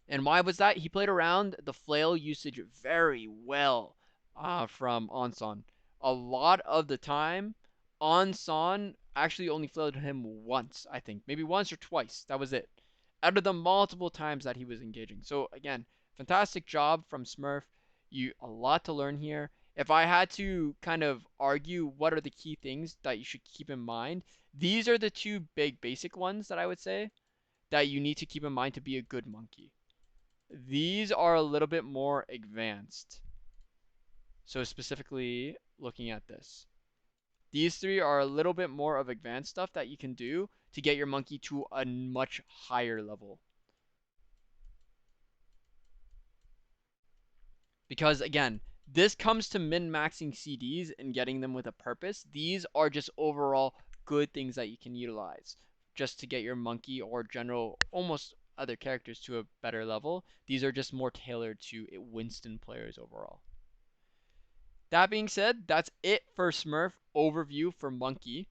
And why was that? He played around the flail usage very well from Onson. A lot of the time, Onson actually only flailed him once, I think. Maybe once or twice. That was it. Out of the multiple times that he was engaging. So again, fantastic job from Smurf. A lot to learn here. If I had to kind of argue what are the key things that you should keep in mind, these are the two big basic ones that I would say that you need to keep in mind to be a good monkey. These are a little bit more advanced. So specifically looking at this. These three are a little bit more of advanced stuff that you can do to get your monkey to a much higher level. Because again, this comes to min-maxing CDs and getting them with a purpose. These are just overall good things that you can utilize just to get your monkey or general almost other characters to a better level. These are just more tailored to Winston players overall. That being said, that's it for Smurf overview for Monkey.